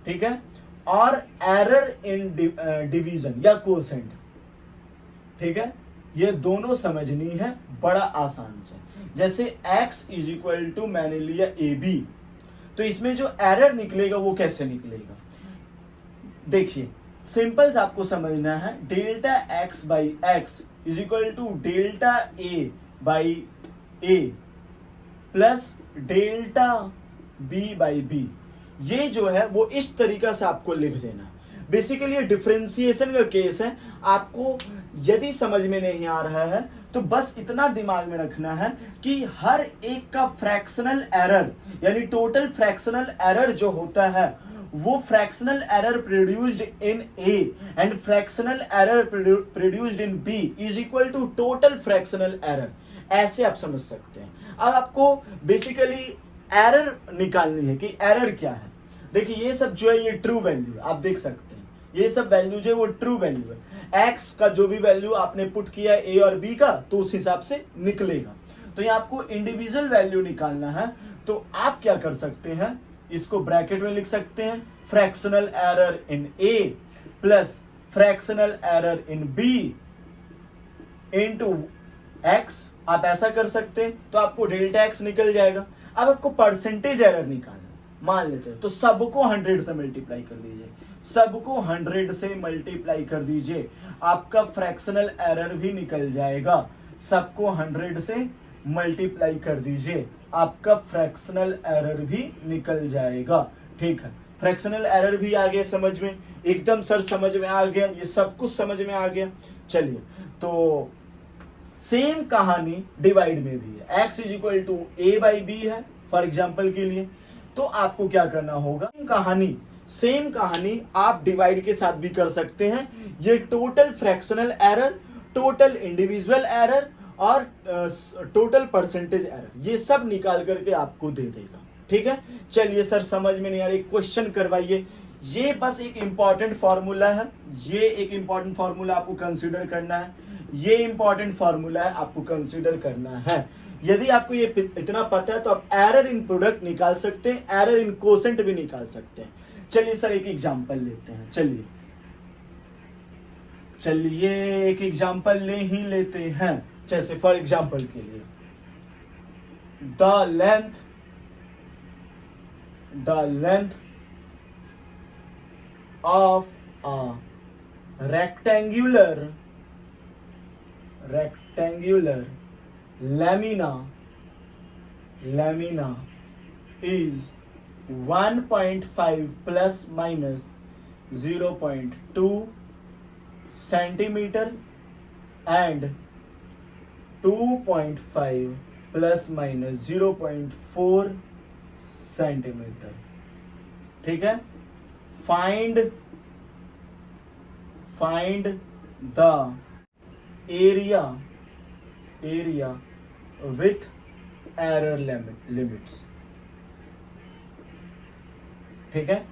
ठीक है, और एरर इन डिवीजन या कोसेंट, ठीक है, ये दोनों समझनी है बड़ा आसान से। जैसे x इज इक्वल टू मैंने लिया ए बी, तो इसमें जो एरर निकलेगा वो कैसे निकलेगा, देखिए सिंपल आपको समझना है, delta X by X is equal to delta A by A plus delta B by B, ये जो है वो इस तरीका से आपको लिख देना। बेसिकली ये डिफरेंशिएशन का केस है, आपको यदि समझ में नहीं आ रहा है तो बस इतना दिमाग में रखना है कि हर एक का फ्रैक्शनल एरर यानी टोटल फ्रैक्शनल एरर जो होता है वो fractional error produced in A and fractional error produced in B is equal to total fractional error, ऐसे आप समझ सकते हैं। अब आपको बेसिकली एरर निकालनी है कि एरर क्या है। देखिए ये सब जो है ये ट्रू वैल्यू है, आप देख सकते हैं ये सब वैल्यू जो है वो ट्रू वैल्यू है। एक्स का जो भी वैल्यू आपने पुट किया है ए और बी का, तो उस हिसाब से निकलेगा। तो ये आपको इंडिविजुअल वैल्यू निकालना है, तो आप क्या कर सकते हैं, इसको ब्रैकेट में लिख सकते हैं, fractional error in A plus fractional error in B into X, आप ऐसा कर सकते हैं, तो आपको डेल्टा एक्स निकल जाएगा। अब आपको परसेंटेज एरर निकालना, मान लेते हैं, तो सबको 100 से मल्टीप्लाई कर दीजिए, सबको 100 से मल्टीप्लाई कर दीजिए, आपका फ्रैक्शनल एरर भी निकल जाएगा। सबको 100 से मल्टीप्लाई कर दीजिए, आपका फ्रैक्शनल एरर भी निकल जाएगा। ठीक है, फ्रैक्शनल एरर भी आ गया समझ में, एकदम सर समझ में आ गया, ये सब कुछ समझ में आ गया। चलिए तो सेम कहानी डिवाइड में भी है, x is equal to A by B है फॉर एग्जाम्पल के लिए, तो आपको क्या करना होगा, सेम कहानी आप डिवाइड के साथ भी कर सकते हैं। ये total fractional error, total individual error और टोटल परसेंटेज एरर, ये सब निकाल करके आपको दे देगा। ठीक है, चलिए सर समझ में नहीं आ रही, क्वेश्चन करवाइए। ये बस एक इंपॉर्टेंट फॉर्मूला है, ये एक इंपॉर्टेंट फॉर्मूला आपको कंसीडर करना है, ये इंपॉर्टेंट फॉर्मूला है आपको कंसीडर करना है। यदि आपको ये इतना पता है तो आप एरर इन प्रोडक्ट निकाल सकते हैं, एरर इन कोसेंट भी निकाल सकते हैं। चलिए सर एक एग्जांपल लेते हैं, चलिए एक एग्जांपल ले ही लेते हैं। जैसे फॉर एग्जांपल के लिए the length of a rectangular laminar is 1.5 plus minus 0.2 centimeter and 2.5 plus minus 0.4 centimetre. ठीक है. Find the area with error limits. ठीक है.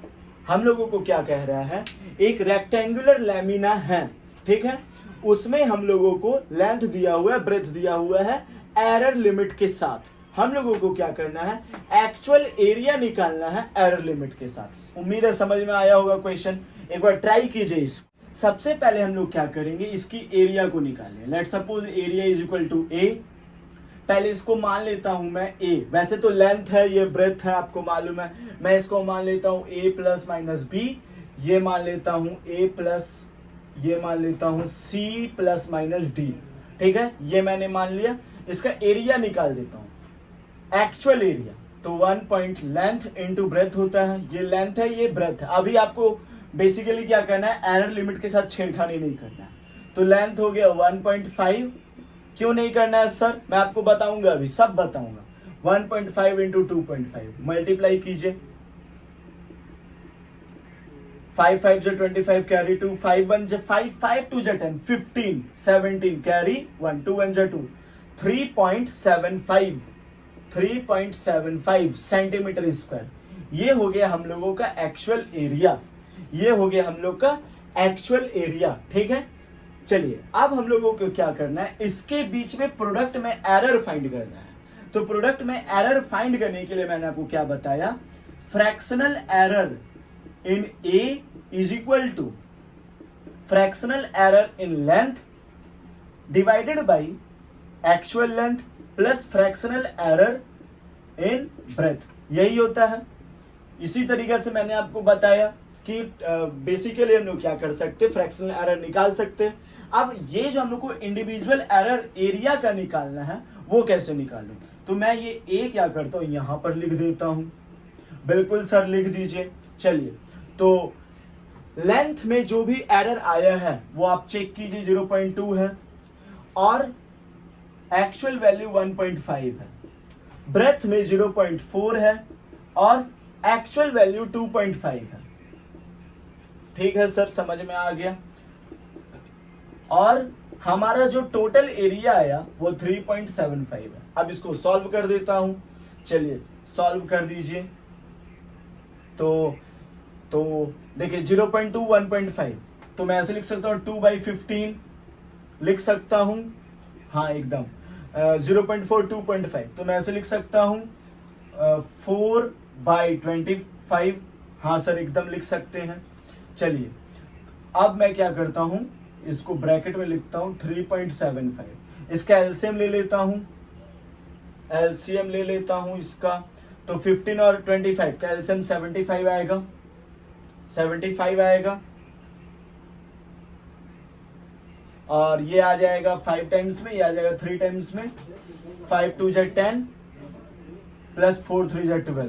हम लोगों को क्या कह रहा है, एक रेक्टेंगुलर लैमिना है. ठीक है. उसमें हम लोगों को लेंथ दिया हुआ है, ब्रेथ दिया हुआ है, एरर लिमिट के साथ. हम लोगों को क्या करना है, एक्चुअल एरिया निकालना है एरर लिमिट के साथ. उम्मीद है समझ में आया होगा क्वेश्चन. एक बार ट्राई कीजिए इसको. सबसे पहले हम लोग क्या करेंगे, इसकी एरिया को निकालें. Let suppose area is equal to A. पहले इसको मान लेता हूं मैं ए. वैसे तो लेंथ है, ये ब्रेथ है, आपको मालूम है. मैं इसको मान लेता हूं ए प्लस माइनस बी. ये मान लेता हूं ए प्लस, ये मान लेता हूं सी प्लस माइनस डी. ठीक है. ये मैंने मान लिया. इसका एरिया निकाल देता हूं, एक्चुअल एरिया. तो 1 पॉइंट लेंथ इंटू ब्रेथ होता है. ये लेंथ है, ये ब्रेथ है. अभी आपको बेसिकली क्या करना है, एरर लिमिट के साथ छेड़खानी नहीं करना है. तो लेंथ हो गया 1.5. क्यों नहीं करना है सर, मैं आपको बताऊंगा, अभी सब बताऊंगा. 1.5 इंटू 2.5 मल्टीप्लाई कीजिए. 5 5 जो 25 कैरी 2, 5 1 जो 5, 5 2 जो 10, 15 17 कैरी 1, 2 1 जो 2, 3.75 सेंटीमीटर स्क्वायर. ये हो गया हम लोगों का एक्चुअल एरिया. ये हो गया हम लोग का एक्चुअल एरिया. ठीक है. चलिए अब हम लोगों को क्या करना है, इसके बीच में प्रोडक्ट में एरर फाइंड करना है. तो प्रोडक्ट में एरर फाइंड करने के लिए मैंने आपको क्या बताया, fractional error in A is equal to fractional error in length divided by actual length plus fractional error in breadth. यही होता है. इसी तरीके से मैंने आपको बताया कि बेसिकली हम लोग क्या कर सकते, फ्रैक्शनल एरर निकाल सकते. अब ये जो हम लोग को इंडिविजुअल एरर एरिया का निकालना है, वो कैसे निकालूं. तो मैं ये ए क्या करता हूं, यहां पर लिख देता हूं. बिल्कुल सर लिख दीजिए. चलिए, तो लेंथ में जो भी एरर आया है वो आप चेक कीजिए, 0.2 है और एक्चुअल वैल्यू 1.5 है. ब्रेथ में 0.4 है और एक्चुअल वैल्यू 2.5 है. ठीक है सर, समझ में आ गया. और हमारा जो टोटल एरिया आया वो 3.75 है. अब इसको सॉल्व कर देता हूं. चलिए सॉल्व कर दीजिए. तो देखिए 0.2 1.5, तो मैं ऐसे लिख सकता हूं 2/15 लिख सकता हूं. हाँ एकदम. 0.4 2.5, तो मैं ऐसे लिख सकता हूं 4/25. हाँ सर एकदम लिख सकते हैं. चलिए अब मैं क्या करता हूं, इसको ब्रैकेट में लिखता हूं 3.75. इसका एलसीएम ले लेता हूं. इसका. तो 15 और 25 का एलसीएम 75 आएगा. 75 आएगा और ये आ जाएगा 5 टाइम्स में, ये आ जाएगा 3 टाइम्स में. 5 2 जा 10 प्लस 4 3 जा 12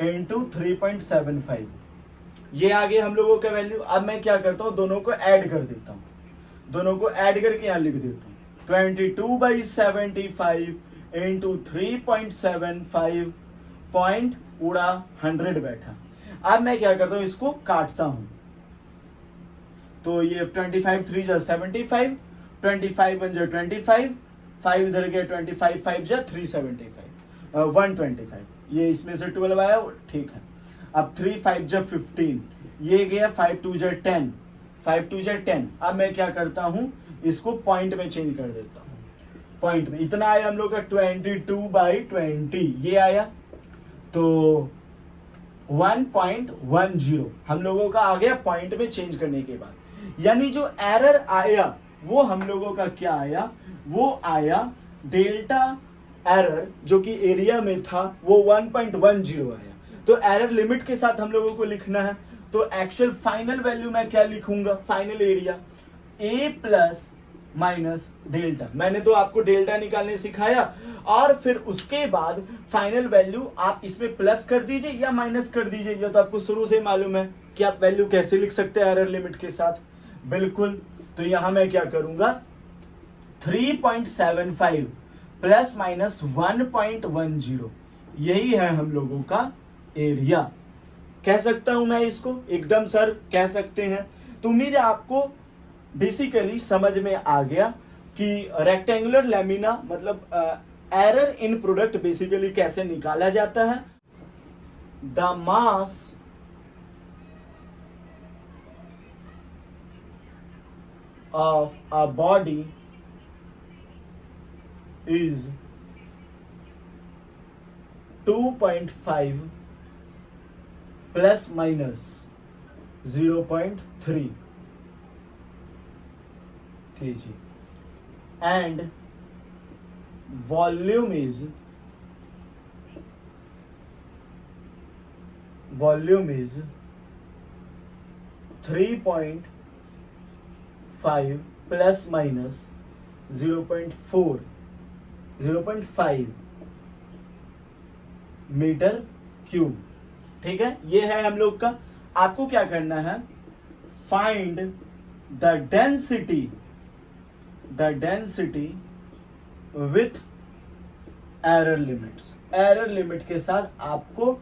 इंटू 3.75. ये आ गया हम लोगों का वैल्यू. अब मैं क्या करता हूं, दोनों को ऐड कर देता हूं. दोनों को ऐड करके यहां लिख देता हूं. 22/75 इंटू 3.75 पॉइंट उड़ा 100 बैठा. अब मैं क्या करता हूं, इसको काटता हूं. तो ये 25 3 जा 75, 25 1 जा 25, 5 इधर गया 25 5 जा 375, 125. ये इसमें से 12 आया, ठीक है. अब 3 5 जा 15, ये गया 5 2 जा 10, 5 2 जा 10. अब मैं क्या करता हूं, इसको पॉइंट में चेंज कर देता हूं. पॉइंट में इतना आया हम लोग का 22/20 ये आया. तो 1.10 हम लोगों का आ गया पॉइंट में चेंज करने के बाद. यानी जो एरर आया वो हम लोगों का क्या आया, वो आया डेल्टा एरर जो कि एरिया में था वो 1.10 आया. तो एरर लिमिट के साथ हम लोगों को लिखना है. तो एक्चुअल फाइनल वैल्यू मैं क्या लिखूंगा, final area a plus minus delta. मैंने तो आपको डेल्टा निकालने सिखाया और फिर उसके बाद फाइनल वैल्यू आप इसमें प्लस कर दीजिए या माइनस कर दीजिए। ये तो आपको शुरू से मालूम है कि आप वैल्यू कैसे लिख सकते हैं एरर लिमिट के साथ। बिल्कुल, तो यहां मैं क्या करूंगा 3.75 प्लस माइनस 1.10, यही है हम लोगों का एरिया। कह सकता हूं मैं इसको एकदम सर कह सकते हैं। तो उम्मीद है आपको बेसिकली समझ में आ गया कि रेक्टेंगुलर लैमिना मतलब एरर इन प्रोडक्ट बेसिकली कैसे निकाला जाता है। The mass of a body is 2.5 plus minus 0.3 kg and volume is 3.5 plus minus 0.5 metre cube. ठीक है, ये है हम लोग का। आपको क्या करना है, find the density with error limits. Error limit के साथ आपको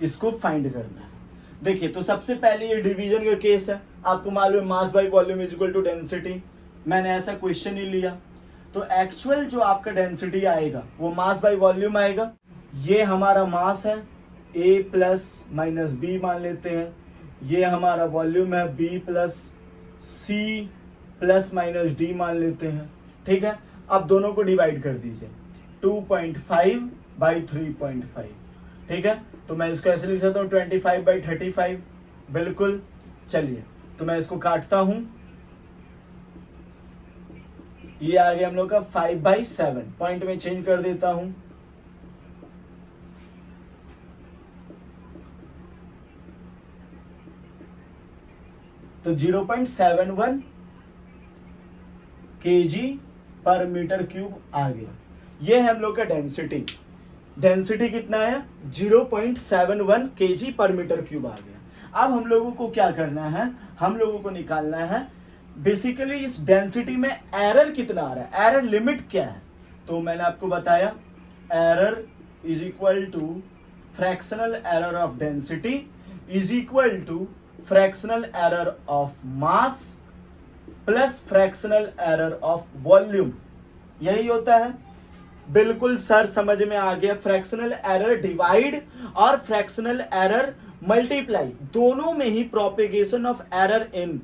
इसको फाइंड करना है। देखिए, तो सबसे पहले ये डिवीजन का केस है। आपको मालूम है mass by volume is equal to density. मैंने ऐसा क्वेश्चन ही लिया, तो एक्चुअल जो आपका डेंसिटी आएगा वो मास बाय वॉल्यूम आएगा। ये हमारा मास है A प्लस माइनस बी मान लेते हैं। ये हमारा वॉल्यूम है B plus C plus minus D मान लेते हैं। ठीक है, अब दोनों को डिवाइड कर दीजिए 2.5 बाई 3.5। ठीक है, तो मैं इसको ऐसे लिख सकता हूँ 25 बाई 35। बिल्कुल, चलिए तो मैं इसको काटता हूं। ये आ गया हम लोग का 5/7। पॉइंट में चेंज कर देता हूं। तो 0.71 kg पर मीटर क्यूब आ गया। ये है हम लोग का डेंसिटी। डेंसिटी कितना है 0.71 kg पर मीटर क्यूब आ गया। अब हम लोगों को क्या करना है, हम लोगों को निकालना है बेसिकली इस डेंसिटी में एरर कितना आ रहा है, एरर लिमिट क्या है। तो मैंने आपको बताया error is equal to fractional error of density is equal to fractional error of mass plus fractional error of volume, यही होता है। बिल्कुल सर, समझ में आ गया। फ्रैक्शनल एरर डिवाइड और फ्रैक्शनल एरर मल्टीप्लाई, दोनों में ही propagation of error in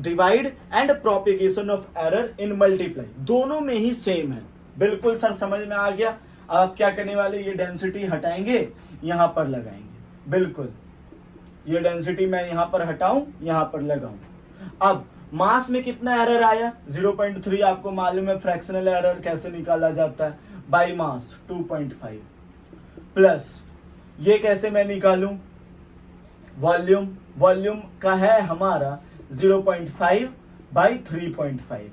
divide and propagation of error in multiply, दोनों में ही सेम है। बिल्कुल सर, समझ में आ गया। आप क्या करने वाले, ये डेंसिटी हटाएंगे, यहां पर लगाएंगे। बिल्कुल, ये डेंसिटी मैं यहां पर हटाऊं, यहां पर लगाऊं। अब मास में कितना एरर आया 0.3। आपको मालूम है फ्रैक्शनल एरर कैसे निकाला जाता है, बाई मास 2.5 प्लस ये कैसे मैं निकालूं, वॉल्यूम। वॉल्यूम का है हमारा 0.5 बाई 3.5।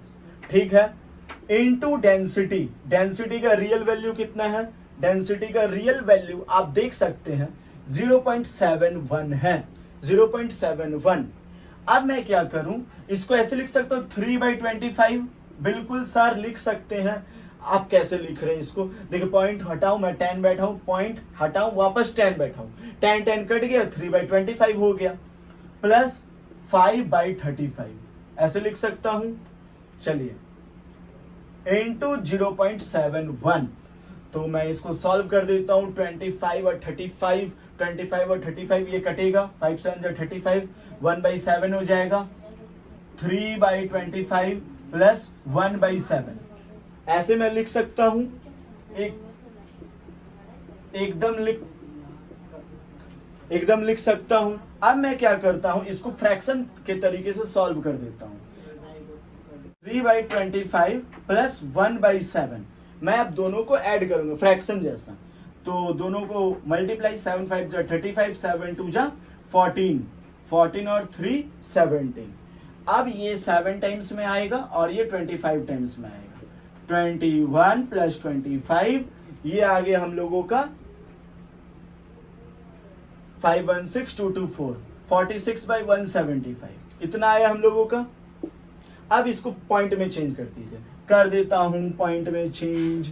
ठीक है, इनटू डेंसिटी। डेंसिटी का रियल वैल्यू कितना है, डेंसिटी का रियल वैल्यू आप देख सकते हैं 0.71 है, 0.71। अब मैं क्या करूं, इसको ऐसे लिख सकता हूं 3/25। बिल्कुल सर, लिख सकते हैं। आप कैसे लिख रहे हैं इसको, देखिए पॉइंट हटाऊं, मैं 10 बैठाऊं, पॉइंट हटाऊं, वापस 10 बैठाऊं, 10 कट गया, 3/25 हो गया, प्लस 5/35 ऐसे लिख सकता हूं। चलिए, इंटू 0.71। तो मैं इसको सॉल्व कर देता हूं। 25 और 35 ये कटेगा, 5 7 35, 1/7 हो जाएगा। 3/25 प्लस 1/7 ऐसे मैं लिख सकता हूं। एकदम लिख सकता हूं। अब मैं क्या करता हूं, इसको फ्रैक्शन के तरीके से सॉल्व कर देता हूं। 3/25 प्लस 1/7 मैं अब दोनों को ऐड करूंगा फ्रैक्शन जैसा। तो दोनों को मल्टीप्लाई, 7 5 35, 7 2 14 और 3 17। अब ये 7 टाइम्स में आएगा और ये 25 टाइम्स में आएगा। 21 प्लस 25, ये आ गया हम लोगों का 516224, 46/175 इतना आया हम लोगों का। अब इसको पॉइंट में चेंज कर दीजिए, कर देता हूं पॉइंट में चेंज।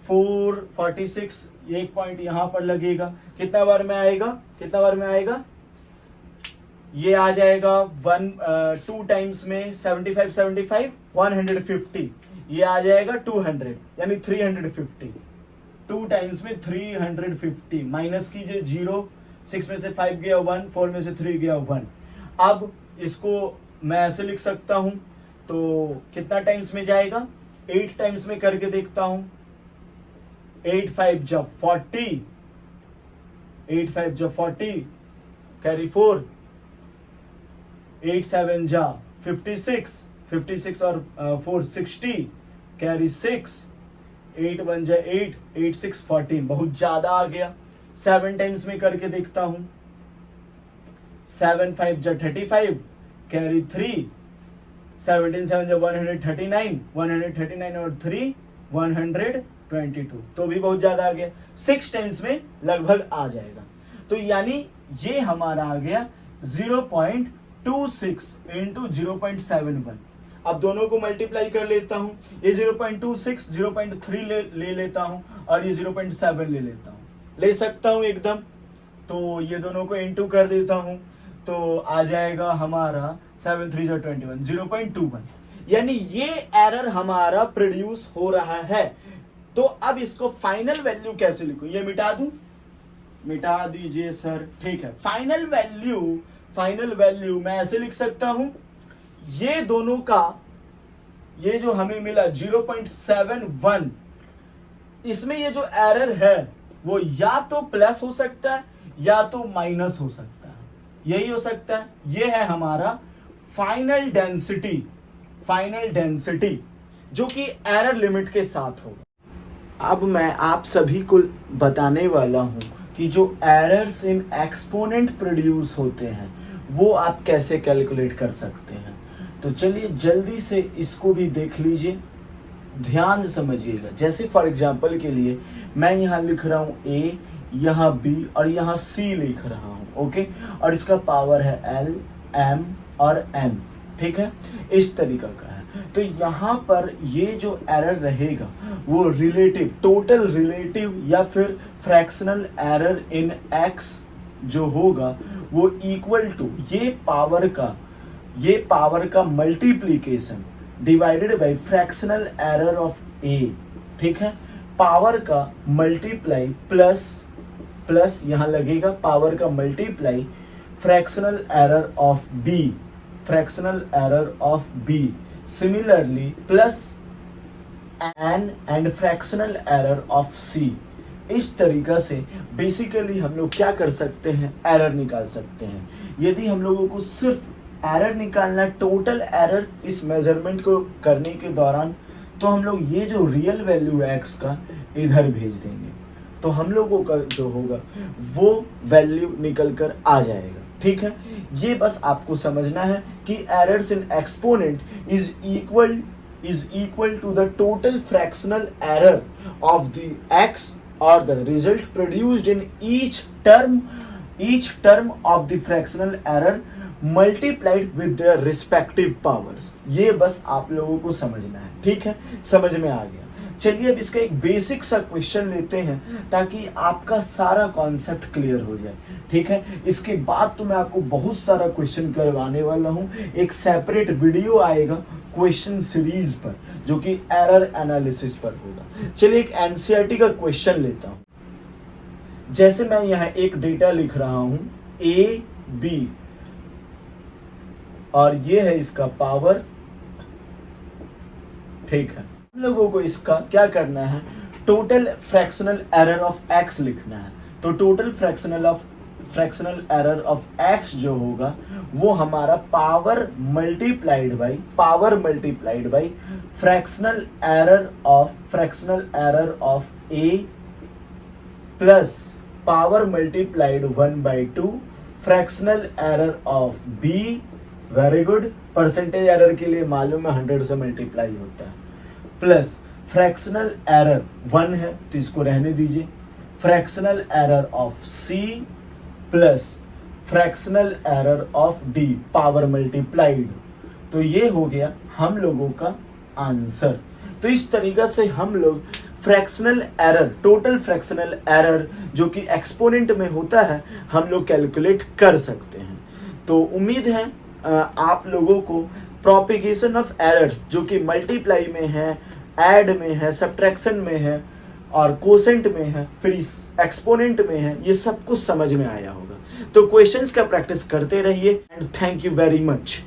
446, एक पॉइंट यहां पर लगेगा, कितना बार में आएगा, कितना बार में आएगा, ये आ जाएगा 2 टाइम्स में 75 75 150, ये आ जाएगा 200 यानी 350। 2 टाइम्स में 350, माइनस कीजिए 0, 6 में से 5 गया 1, 4 में से 3 गया 1। अब इसको मैं ऐसे लिख सकता हूं, तो कितना टाइम्स में जाएगा, 8 टाइम्स में करके देखता हूं। 8 5 जब 40, 8 5 जब 40 कैरी 4, 8 7 जा 56, 56 और 4 60 कैरी 6, 8 1 जा 8, 8 6 14, बहुत ज्यादा आ गया। 7 टाइम्स में करके देखता हूं। 7 5 जा 35 कैरी 3, 17 7 जा 139, 139 और 3 122, तो भी बहुत ज्यादा आ गया। 6 टाइम्स में लगभग आ जाएगा। तो यानी ये हमारा आ गया 0.26 इंटू 0.71। अब दोनों को मल्टीप्लाई कर लेता हूं, ये 0.26 0.3 ले लेता हूं और ये 0.7 ले लेता हूं, ले सकता हूं एकदम। तो ये दोनों को इंटू कर देता हूं, तो आ जाएगा हमारा 7 3 21, 0.21। यानी ये एरर हमारा प्रोड्यूस हो रहा है। तो अब इसको फाइनल वैल्यू कैसे लिखूं, ये मिटा दूं, मिटा दीजिए सर, ठीक है। फाइनल वैल्यू मैं ऐसे लिख सकता हूं, ये दोनों का ये जो हमें मिला 0.71, इसमें ये जो एरर है वो या तो प्लस हो सकता है या तो माइनस हो सकता है, यही हो सकता है। ये है हमारा फाइनल डेंसिटी जो कि एरर लिमिट के साथ होगा। अब मैं आप सभी को बताने वाला हूं कि जो एरर्स इन एक्सपोनेंट प्रोड्यूस होते हैं वो आप कैसे कैलकुलेट कर सकते हैं। तो चलिए जल्दी से इसको भी देख लीजिए, ध्यान समझिएगा। जैसे फॉर एग्जांपल के लिए मैं यहाँ लिख रहा हूँ A, यहाँ B और यहाँ C लिख रहा हूँ, ओके, और इसका पावर है L, M और N, ठीक है, इस तरीका का है। तो यहाँ पर ये जो एरर रहेगा वो रिलेटिव, टोटल रिलेटिव या फिर फ्रैक्शनल एरर इन x जो होगा वो इक्वल टू ये पावर का multiplication divided by fractional error of a, ठीक है। पावर का मल्टीप्लाई प्लस यहाँ लगेगा पावर का multiply fractional error of b, similarly plus n and fractional error of c। इस तरीका से बेसिकली हम लोग क्या कर सकते हैं, एरर निकाल सकते हैं। यदि हम लोगों को सिर्फ एरर निकालना, टोटल एरर इस मेजरमेंट को करने के दौरान, तो हम लोग ये जो रियल वैल्यू है x का इधर भेज देंगे, तो हम लोगों का जो होगा वो वैल्यू निकल कर आ जाएगा, ठीक है। ये बस आपको समझना है कि errors in exponent is equal to the total fractional error of the x or the result produced in each term of the fractional error multiplied with their respective powers। ये बस आप लोगों को समझना है, ठीक है, समझ में आ गया। चलिए अब इसका एक बेसिक सा क्वेश्चन लेते हैं ताकि आपका सारा कॉन्सेप्ट क्लियर हो जाए, ठीक है। इसके बाद तो मैं आपको बहुत सारा क्वेश्चन करवाने वाला हूँ। एक सेपरेट वीडियो आएगा क्वेश्चन सीरीज पर जो कि एरर एनालिसिस पर होगा। चलिए एक एनसीईआरटी का क्वेश्चन लेता हूं। जैसे मैं यहाँ एक डेटा लिख रहा हूं A, B और ये है इसका पावर, ठीक है। हम लोगों को इसका क्या करना है, total fractional error of x लिखना है। तो total fractional error of x जो होगा वो हमारा power multiplied by fractional error of a plus power multiplied 1/2 fractional error of b, very good, percentage error के लिए मालूम है 100 से मल्टीप्लाई होता है, प्लस फ्रैक्शनल एरर 1 है तो इसको रहने दीजिए, fractional error of C plus fractional error of D power multiplied. तो ये हो गया हम लोगों का आंसर। तो इस तरीका से हम लोग fractional error, total fractional error जो कि एक्सपोनेंट में होता है, हम लोग कैलकुलेट कर सकते हैं। तो उम्मीद है आप लोगों को प्रोपिगेशन ऑफ एरर्स जो कि मल्टीप्लाई में है, ऐड में है, सब्ट्रैक्शन में है और कोसेंट में है, फिर इस एक्सपोनेंट में है, ये सब कुछ समझ में आया होगा। तो क्वेश्चंस का प्रैक्टिस करते रहिए and thank you very much.